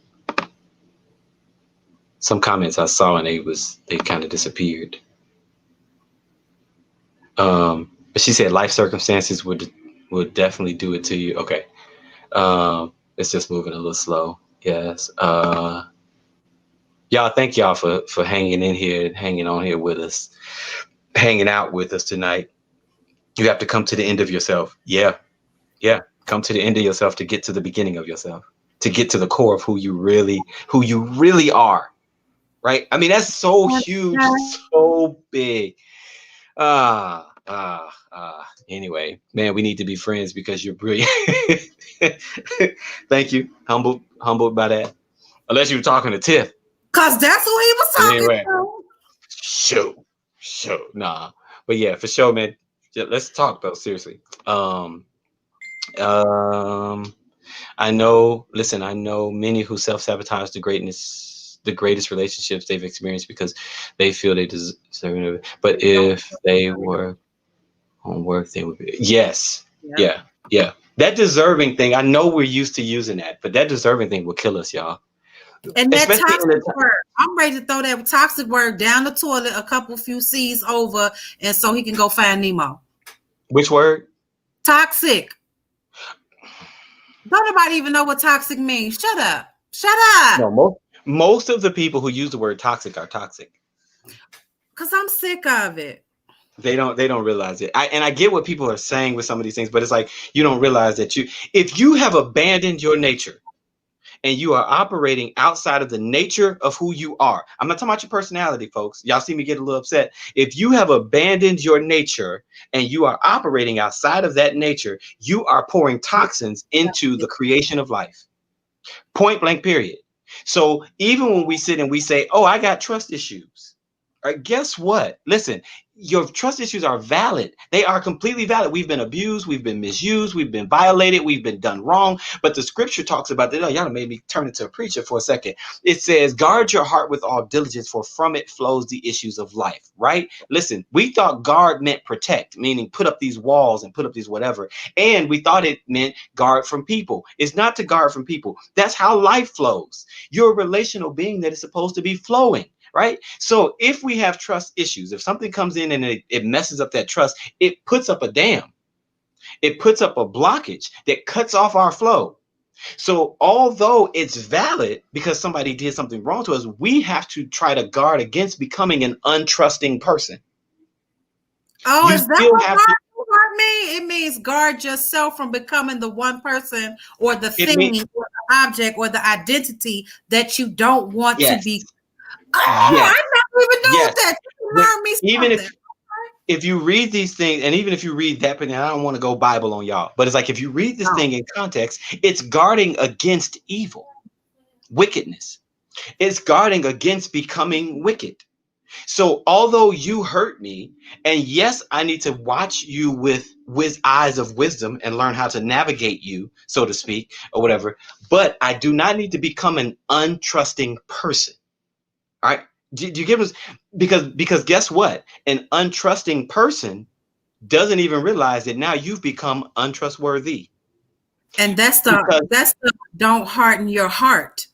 Some comments I saw and they kind of disappeared. But she said life circumstances would definitely do it to you. Okay. It's just moving a little slow. Yes. Y'all, thank y'all for hanging in here and hanging on here with us, hanging out with us tonight. You have to come to the end of yourself. Yeah. Yeah. Come to the end of yourself to get to the beginning of yourself, to get to the core of who you really are. Right. I mean, that's so huge, so big. Anyway, man, we need to be friends because you're brilliant. Thank you. Humbled by that. Unless you were talking to Tiff. Cause that's who he was talking Anyway. to. Show. Nah. But yeah, for sure, man. Let's talk though, seriously. I know many who self-sabotage the greatest relationships they've experienced because they feel they deserve it. But if they were on work, they would be. Yes. Yeah. That deserving thing, I know we're used to using that, but that deserving thing will kill us, y'all. And that toxic word, I'm ready to throw that toxic word down the toilet a few C's over, and so he can go find Nemo. Which word? Toxic. Don't nobody even know what toxic means. Shut up. No, most of the people who use the word toxic are toxic. Because I'm sick of it. They don't realize it. I get what people are saying with some of these things, but it's like you don't realize that if you have abandoned your nature and you are operating outside of the nature of who you are. I'm not talking about your personality, folks. Y'all see me get a little upset. If you have abandoned your nature and you are operating outside of that nature, you are pouring toxins into the creation of life. Point blank, period. So even when we sit and we say, oh, I got trust issues. Guess what? Listen, your trust issues are valid. They are completely valid. We've been abused. We've been misused. We've been violated. We've been done wrong. But the scripture talks about that. Oh, y'all made me turn into a preacher for a second. It says, guard your heart with all diligence, for from it flows the issues of life, right? Listen, we thought guard meant protect, meaning put up these walls and put up these whatever. And we thought it meant guard from people. It's not to guard from people. That's how life flows. You're a relational being that is supposed to be flowing. Right. So if we have trust issues, if something comes in and it messes up that trust, it puts up a dam. It puts up a blockage that cuts off our flow. So although it's valid because somebody did something wrong to us, we have to try to guard against becoming an untrusting person. Oh, is that what guard mean? It means guard yourself from becoming the one person or the thing or the object or the identity that you don't want to be. Oh, yes. I never even knew that. You learn me something. Even if you read these things, and even if you read that, and I don't want to go Bible on y'all, but it's like if you read this thing in context, it's guarding against evil, wickedness. It's guarding against becoming wicked. So although you hurt me, and yes, I need to watch you with eyes of wisdom and learn how to navigate you, so to speak, or whatever, but I do not need to become an untrusting person. All right. Do you give us because guess what? An untrusting person doesn't even realize that now you've become untrustworthy. And that's the don't harden your heart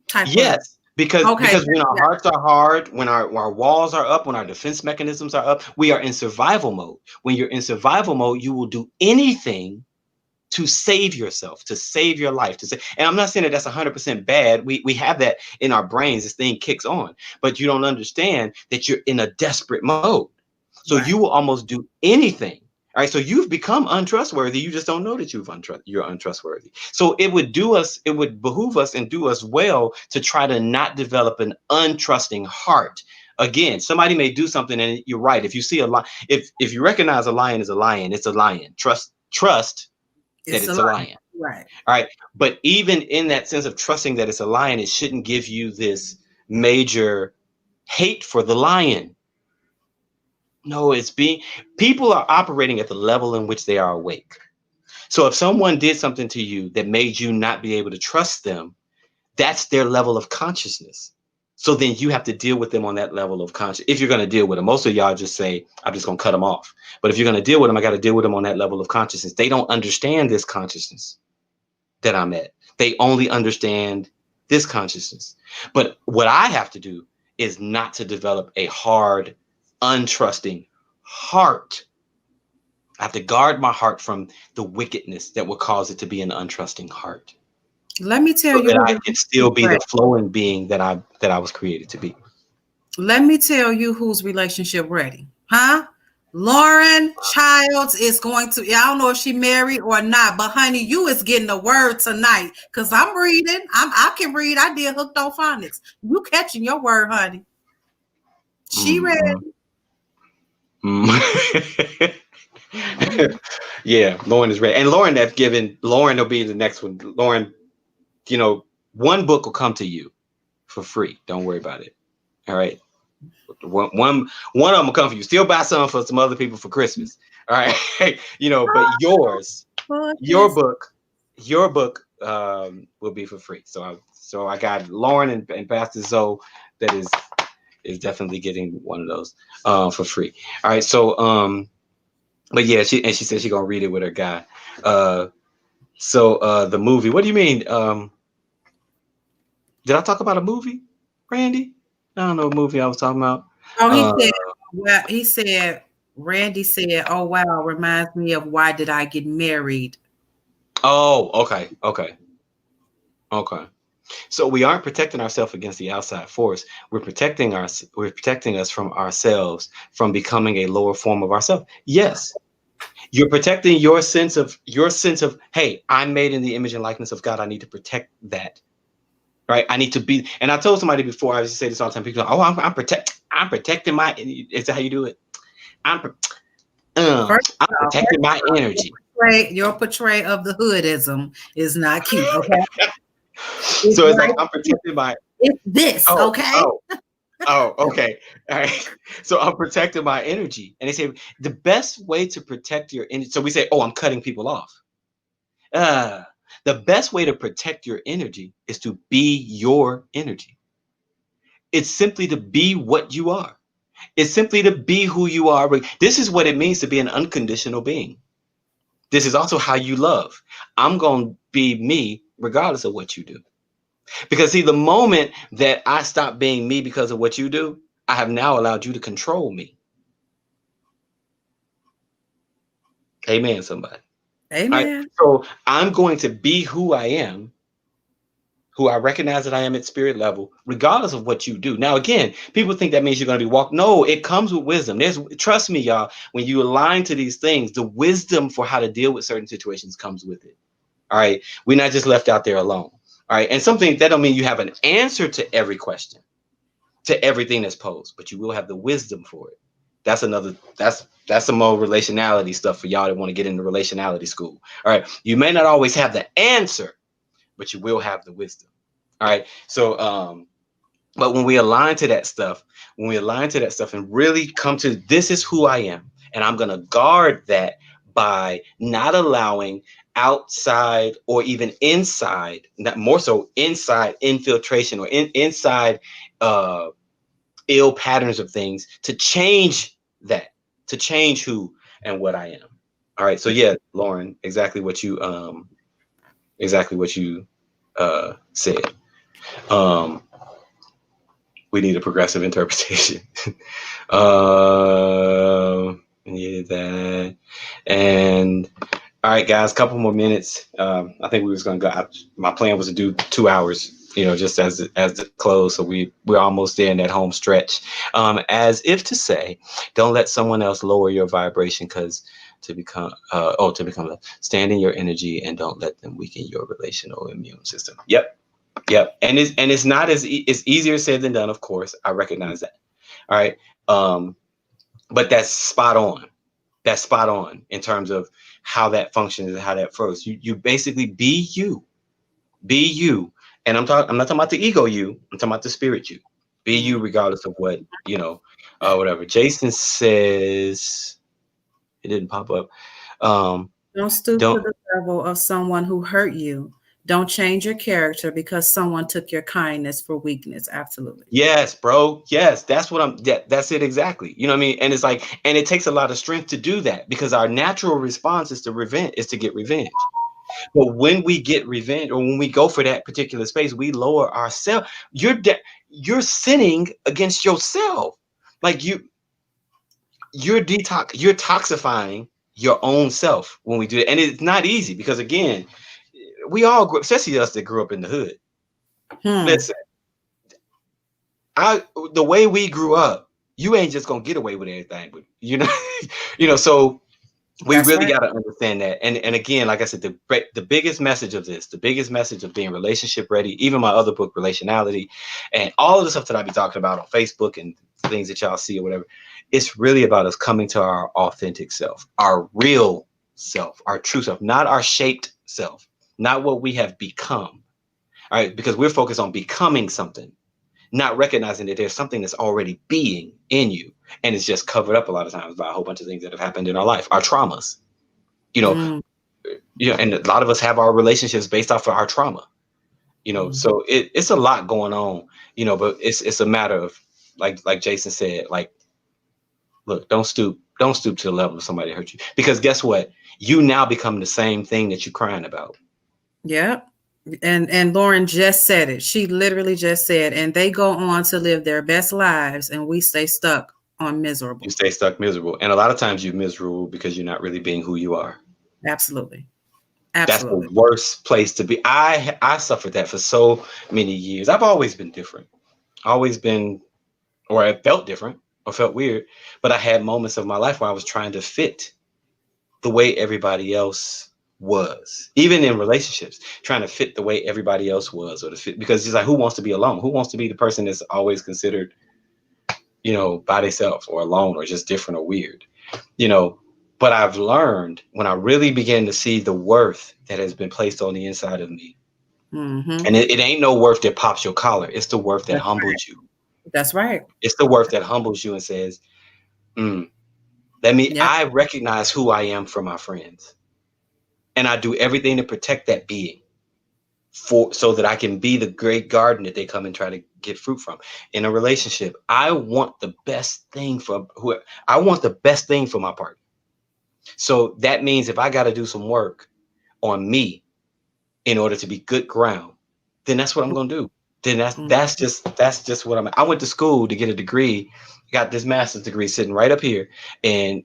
type. Yes, because when our hearts are hard, when our walls are up, when our defense mechanisms are up, we are in survival mode. When you're in survival mode, you will do anything to save yourself, to save your life, and I'm not saying that that's 100% bad. We have that in our brains. This thing kicks on, but you don't understand that you're in a desperate mode. So you will almost do anything. All right. So you've become untrustworthy. You just don't know that you're untrustworthy. So it would behoove us and do us well to try to not develop an untrusting heart. Again, somebody may do something, and you're right. If you see a lion, if you recognize a lion is a lion, it's a lion. Trust that it's a lion. Right. All right. But even in that sense of trusting that it's a lion, it shouldn't give you this major hate for the lion. No, people are operating at the level in which they are awake. So if someone did something to you that made you not be able to trust them, that's their level of consciousness. So then you have to deal with them on that level of conscious. If you're going to deal with them, most of y'all just say, I'm just going to cut them off. But if you're going to deal with them, I got to deal with them on that level of consciousness. They don't understand this consciousness that I'm at. They only understand this consciousness. But what I have to do is not to develop a hard, untrusting heart. I have to guard my heart from the wickedness that will cause it to be an untrusting heart. Let me tell so you that who I can still be the flowing being that I was created to be. Let me tell you who's relationship ready, huh? Lauren Childs is going to, I don't know if she married or not, but honey, you is getting a word tonight because I'm reading. I can read. I did hooked on phonics. You catching your word, honey. She read. Yeah, Lauren is ready. And Lauren, Lauren will be the next one. Lauren, one book will come to you for free. Don't worry about it. All right. One of them will come for you. Still buy some for some other people for Christmas. All right. But your book will be for free. So I got Lauren and Pastor Zoe that is definitely getting one of those for free. All right. So but yeah, she said she's gonna read it with her guy. So the movie. What do you mean? Did I talk about a movie, Randy? I don't know what movie I was talking about. Oh, he said, Randy said, oh, wow, reminds me of Why Did I Get Married? Oh, okay. So we aren't protecting ourselves against the outside force. We're protecting us from ourselves, from becoming a lower form of ourselves. Yes. You're protecting your sense of, hey, I'm made in the image and likeness of God. I need to protect that. Right. I need to be. And I told somebody before, I used to say this all the time. People go, oh, I'm protecting my, is that how you do it? I'm protecting my energy. Your portrayal of the hoodism is not cute. Okay. So it's like, I'm protecting my, it's this. Okay. Oh, okay. All right. So I'm protecting my energy. And they say the best way to protect your energy. So we say, oh, I'm cutting people off. The best way to protect your energy is to be your energy. It's simply to be what you are. It's simply to be who you are. This is what it means to be an unconditional being. This is also how you love. I'm going to be me regardless of what you do. Because see, the moment that I stop being me because of what you do, I have now allowed you to control me. Amen, somebody. Amen. Right? So I'm going to be who I am, who I recognize that I am at spirit level, regardless of what you do. Now, again, people think that means you're going to be walked. No, it comes with wisdom. Trust me, y'all, when you align to these things, the wisdom for how to deal with certain situations comes with it. All right. We're not just left out there alone. All right. And something that don't mean you have an answer to every question, to everything that's posed, but you will have the wisdom for it. That's some more relationality stuff for y'all that want to get into relationality school. All right. You may not always have the answer, but you will have the wisdom. All right. So, but when we align to that stuff, and really come to, this is who I am, and I'm going to guard that by not allowing outside or even inside, not more so inside infiltration or inside ill patterns of things to change that, to change who and what I am. All right. So yeah, Lauren, exactly what you said. We need a progressive interpretation. Needed that. And all right, guys, a couple more minutes. I think we was gonna go. My plan was to do 2 hours. Just as the close. So we're almost there in that home stretch. As if to say, don't let someone else lower your vibration, because to become stand in your energy and don't let them weaken your relational immune system. Yep. And it's not it's easier said than done, of course. I recognize that. All right. But that's spot on. That's spot on in terms of how that functions and how that flows. You basically be you. Be you. And I'm not talking about the ego you. I'm talking about the spirit you. Be you regardless of what, whatever. Jason says, it didn't pop up. Don't stoop to the level of someone who hurt you. Don't change your character because someone took your kindness for weakness. Absolutely. Yes, bro. Yes, that's it exactly. You know what I mean? And it's like, and it takes a lot of strength to do that, because our natural response is to get revenge. But when we get revenge, or when we go for that particular space, we lower ourselves. You're sinning against yourself. Like you're toxifying your own self when we do it. And it's not easy, because again, we all grew, especially us that grew up in the hood. Listen, the way we grew up, you ain't just gonna get away with everything, but so we That's really right. got to understand that. And again, like I said, the biggest message of this, the biggest message of being relationship ready, even my other book, Relationality, and all of the stuff that I be talking about on Facebook and things that y'all see or whatever, it's really about us coming to our authentic self, our real self, our true self, not our shaped self, not what we have become. All right, because we're focused on becoming something, not recognizing that there's something that's already being in you, and it's just covered up a lot of times by a whole bunch of things that have happened in our life, our traumas, and a lot of us have our relationships based off of our trauma, so it's a lot going on, but it's a matter of like Jason said, like, look, don't stoop to the level of somebody hurt you, because guess what? You now become the same thing that you're crying about. Yeah. And Lauren just said it. She literally just said, and they go on to live their best lives, and we stay stuck on miserable. You stay stuck miserable. And a lot of times you're miserable because you're not really being who you are. Absolutely. That's the worst place to be. I suffered that for so many years. I've always been different. Always been, or I felt different or felt weird. But I had moments of my life where I was trying to fit the way everybody else was, even in relationships, trying to fit the way everybody else was, or to fit, because it's like, who wants to be alone? Who wants to be the person that's always considered, by themselves or alone or just different or weird, but I've learned when I really began to see the worth that has been placed on the inside of me. And it ain't no worth that pops your collar. It's the worth that humbles you. That's right. It's the worth that humbles you and says, I recognize who I am for my friends. And I do everything to protect that being so that I can be the great garden that they come and try to get fruit from. In a relationship, I want the best thing for my partner. So that means if I got to do some work on me in order to be good ground, then that's what I'm going to do. Then that's just what I went to school to get a degree, got this master's degree sitting right up here in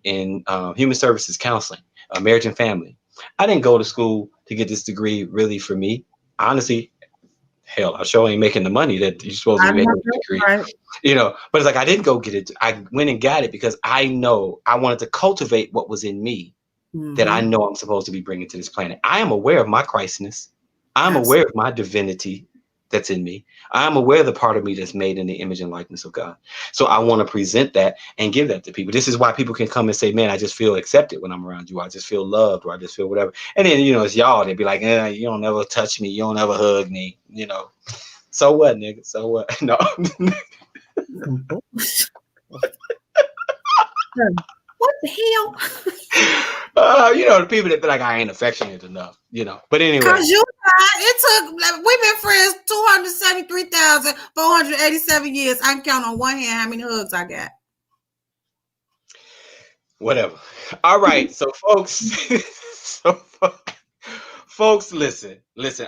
human services counseling, marriage and family. I didn't go to school to get this degree really for me. Honestly, hell, I sure ain't making the money that you're supposed to be making a degree. Right. But it's like, I didn't go get it. I went and got it because I know I wanted to cultivate what was in me that I know I'm supposed to be bringing to this planet. I am aware of my Christness. I'm aware of my divinity that's in me. I'm aware of the part of me that's made in the image and likeness of God. So I want to present that and give that to people. This is why people can come and say, man, I just feel accepted when I'm around you. I just feel loved, or I just feel whatever. And then, it's y'all, they'd be like, you don't ever touch me. You don't ever hug me, So what, nigga? So what? No. What the hell? The people that feel like I ain't affectionate enough, But anyway. Because it took, we've been friends 273,487 years. I can count on one hand how many hugs I got. Whatever. All right. So folks, listen.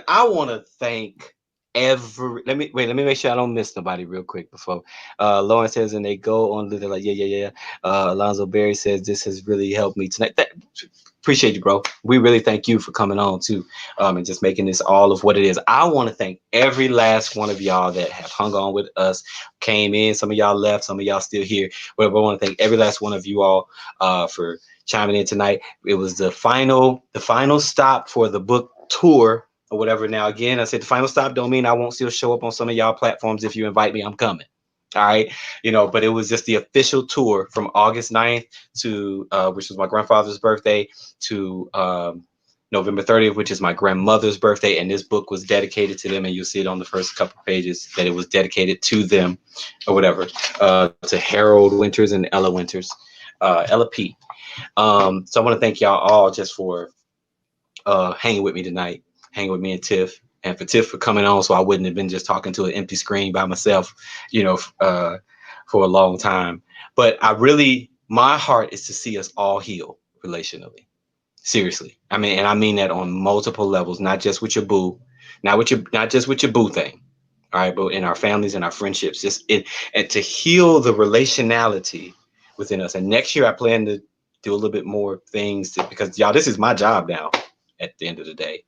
I want to thank let me make sure I don't miss nobody real quick before Lauren says, and they go on, they're like, yeah. Alonzo Berry says, this has really helped me tonight. Appreciate you, bro. We really thank you for coming on too, and just making this all of what it is. I want to thank every last one of y'all that have hung on with us, came in. Some of y'all left, some of y'all still here. But I want to thank every last one of you all for chiming in tonight. It was the final stop for the book tour or whatever. Now, again, I said the final stop don't mean I won't still show up on some of y'all platforms. If you invite me, I'm coming. All right. But it was just the official tour from August 9th to which was my grandfather's birthday, to November 30th, which is my grandmother's birthday. And this book was dedicated to them. And you'll see it on the first couple pages that it was dedicated to them or whatever, to Harold Winters and Ella Winters, Ella P. So I want to thank y'all all just for hanging with me tonight, hanging with me and Tiff. And for Tiff for coming on, so I wouldn't have been just talking to an empty screen by myself, for a long time. But my heart is to see us all heal relationally. Seriously. I mean that on multiple levels, not just with your boo, not just with your boo thing. All right, but in our families and our friendships, and to heal the relationality within us. And next year I plan to do a little bit more things because y'all, this is my job now at the end of the day.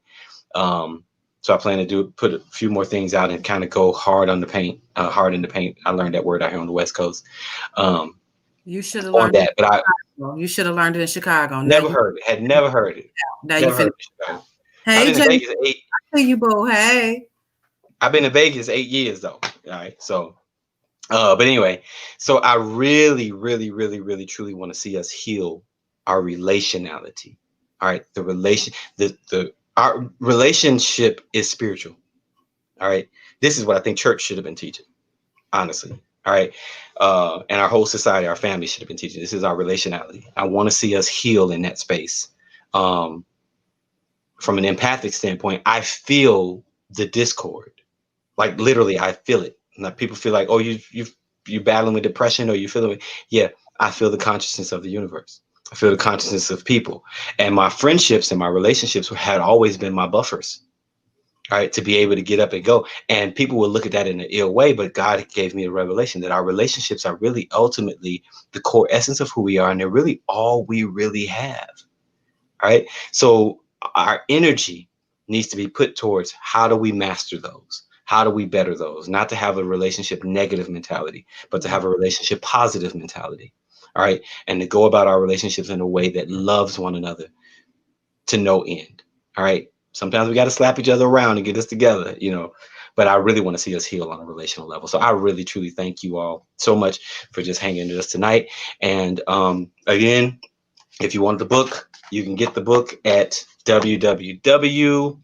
So I plan to put a few more things out and kind of go hard on the paint, hard in the paint. I learned that word out here on the West Coast. You should have On learned that, it. but You should have learned it in Chicago. never heard it. Had never heard it. Now Never you heard finished. it. Hey, I've been Jay, in Vegas 8. I see you, boo. Hey. I've been in Vegas 8 years though. All right, so. But anyway, so I really, really, really, really, truly want to see us heal our relationality. All right, our relationship is spiritual. All right, this is what I think church should have been teaching, honestly. All right, and our whole society, our family should have been teaching. This is our relationality. I want to see us heal in that space. From an empathic standpoint, I feel the discord. Like literally, I feel it. Like people feel like, oh, you battling with depression, or you feeling it. Yeah, I feel the consciousness of the universe. I feel the consciousness of people, and my friendships and my relationships had always been my buffers. All right, to be able to get up and go. And people will look at that in an ill way, but God gave me a revelation that our relationships are really ultimately the core essence of who we are, and they're really all we really have. All right, so our energy needs to be put towards how do we master those. How do we better those? Not to have a relationship negative mentality, but to have a relationship positive mentality. All right. And to go about our relationships in a way that loves one another to no end. All right. Sometimes we got to slap each other around and get us together, but I really want to see us heal on a relational level. So I really, truly thank you all so much for just hanging with us tonight. And again, if you want the book, you can get the book at www.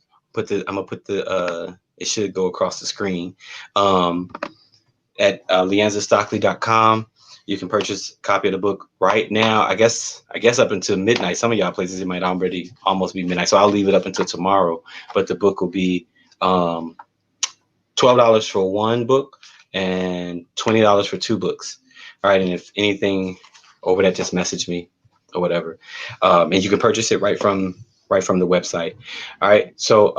It should go across the screen at LeAnzarStockley.com. You can purchase a copy of the book right now. I guess up until midnight. Some of y'all places it might already almost be midnight, so I'll leave it up until tomorrow. But the book will be $12 for one book and $20 for 2 books. All right, and if anything over that, just message me or whatever, and you can purchase it right from the website. All right. So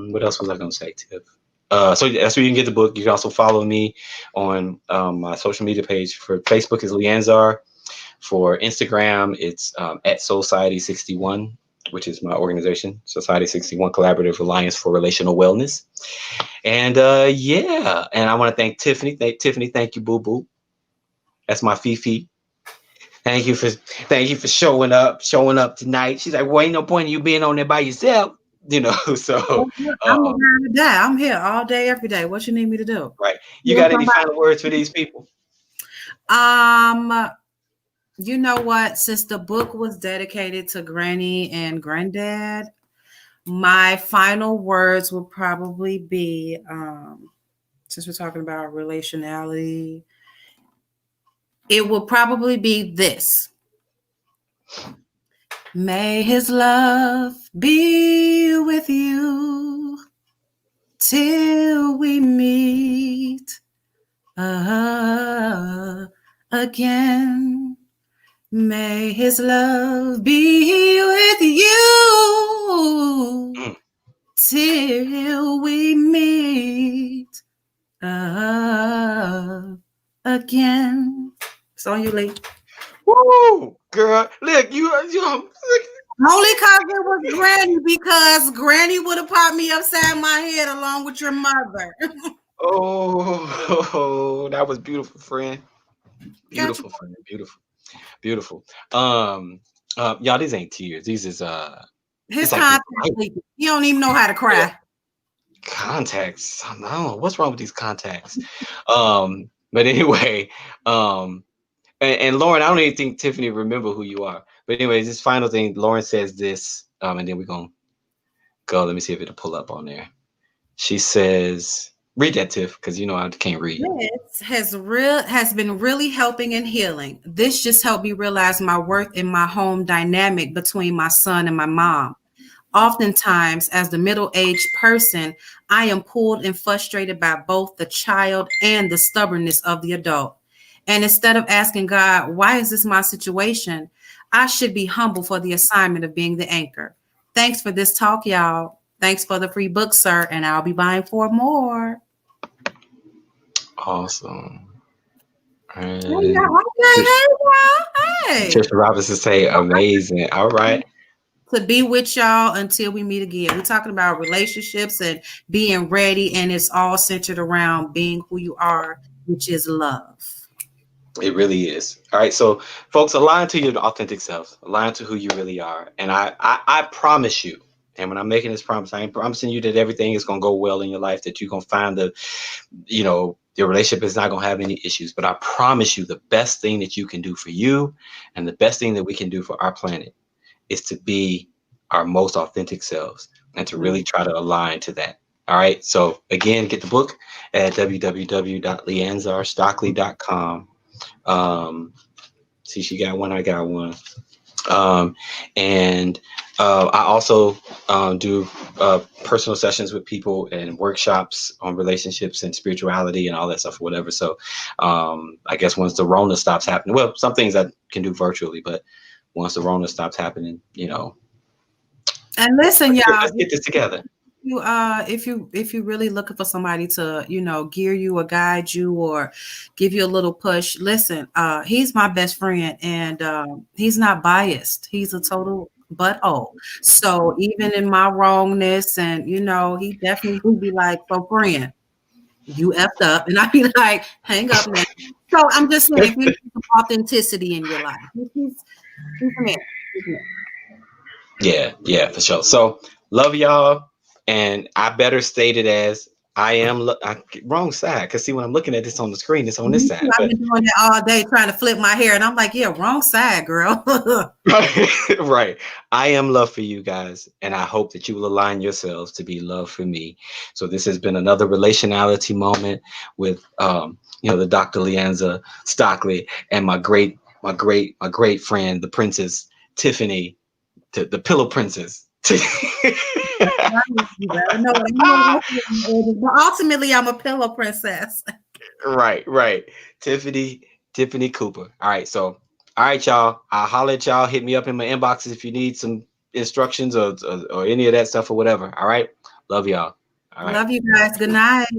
what else was I going to say, Tiff? So that's where you can get the book. You can also follow me on my social media page. For Facebook is LeAnzar. For Instagram, it's at Society61, which is my organization, Society 61 Collaborative Alliance for Relational Wellness. And and I want to thank Tiffany. Tiffany, thank you, boo boo. That's my Fifi. Thank you for showing up tonight. She's like, well, ain't no point in you being on there by yourself, so. I'm around to die. I'm here all day, every day. What you need me to do? Right. You got any final words for these people? You know what? Since the book was dedicated to Granny and Granddad, my final words will probably be, since we're talking about relationality, it will probably be this. May his love be with you till we meet again. May his love be with you till we meet again. It's on you, Lee. Woo, girl! Look, you. Only because it was Granny, because Granny would have popped me upside my head along with your mother. Oh, that was beautiful, friend. Beautiful, friend. Beautiful. Y'all, these ain't tears. These is his contacts. He don't even know how to cry. Contacts. I don't know what's wrong with these contacts. But anyway, and Lauren, I don't even think Tiffany remember who you are. But anyways, this final thing, Lauren says this, and then we're gonna go. Let me see if it'll pull up on there. She says, read that, Tiff, because I can't read. This has been really helping and healing. This just helped me realize my worth in my home dynamic between my son and my mom. Oftentimes, as the middle-aged person, I am pulled and frustrated by both the child and the stubbornness of the adult. And instead of asking God, why is this my situation? I should be humble for the assignment of being the anchor. Thanks for this talk, y'all. Thanks for the free book, sir. And I'll be buying 4 more. Awesome. Hey. Trisha Robinson say amazing. All right. to be with y'all until we meet again. We're talking about relationships and being ready, and it's all centered around being who you are, which is love. It really is. All right. So folks, align to your authentic selves, align to who you really are. And I promise you, and when I'm making this promise, I ain't promising you that everything is going to go well in your life, that you're going to find your relationship is not going to have any issues. But I promise you, the best thing that you can do for you and the best thing that we can do for our planet is to be our most authentic selves and to really try to align to that. All right. So again, get the book at www.LeAnzarStockley.com. See, she got one, I got one. And I also do personal sessions with people and workshops on relationships and spirituality and all that stuff, or whatever. So I guess once the Rona stops happening, well, some things I can do virtually, but once the Rona stops happening, And listen, y'all, let's get this together. If you really looking for somebody to, gear you or guide you or give you a little push, listen, he's my best friend, and he's not biased. He's a total butthole. So even in my wrongness, and he definitely would be like, "So friend, you effed up," and I'd be like, "Hang up now." So I'm just saying, if you need some authenticity in your life, he's a man. Yeah, for sure. So love y'all. And I better state it as I am wrong side, because see, when I'm looking at this on the screen, it's on this side. I've been doing that all day, trying to flip my hair, and I'm like, yeah, wrong side, girl. Right. I am love for you guys, and I hope that you will align yourselves to be love for me. So this has been another relationality moment with the Dr. LeAnzar Stockley and my great friend, the Princess Tiffany, the Pillow Princess. But ultimately, I'm a pillow princess. Right. Tiffany Cooper. All right, y'all. I'll holler at y'all. Hit me up in my inboxes if you need some instructions or any of that stuff or whatever. All right. Love y'all. All right. Love you guys. Good night.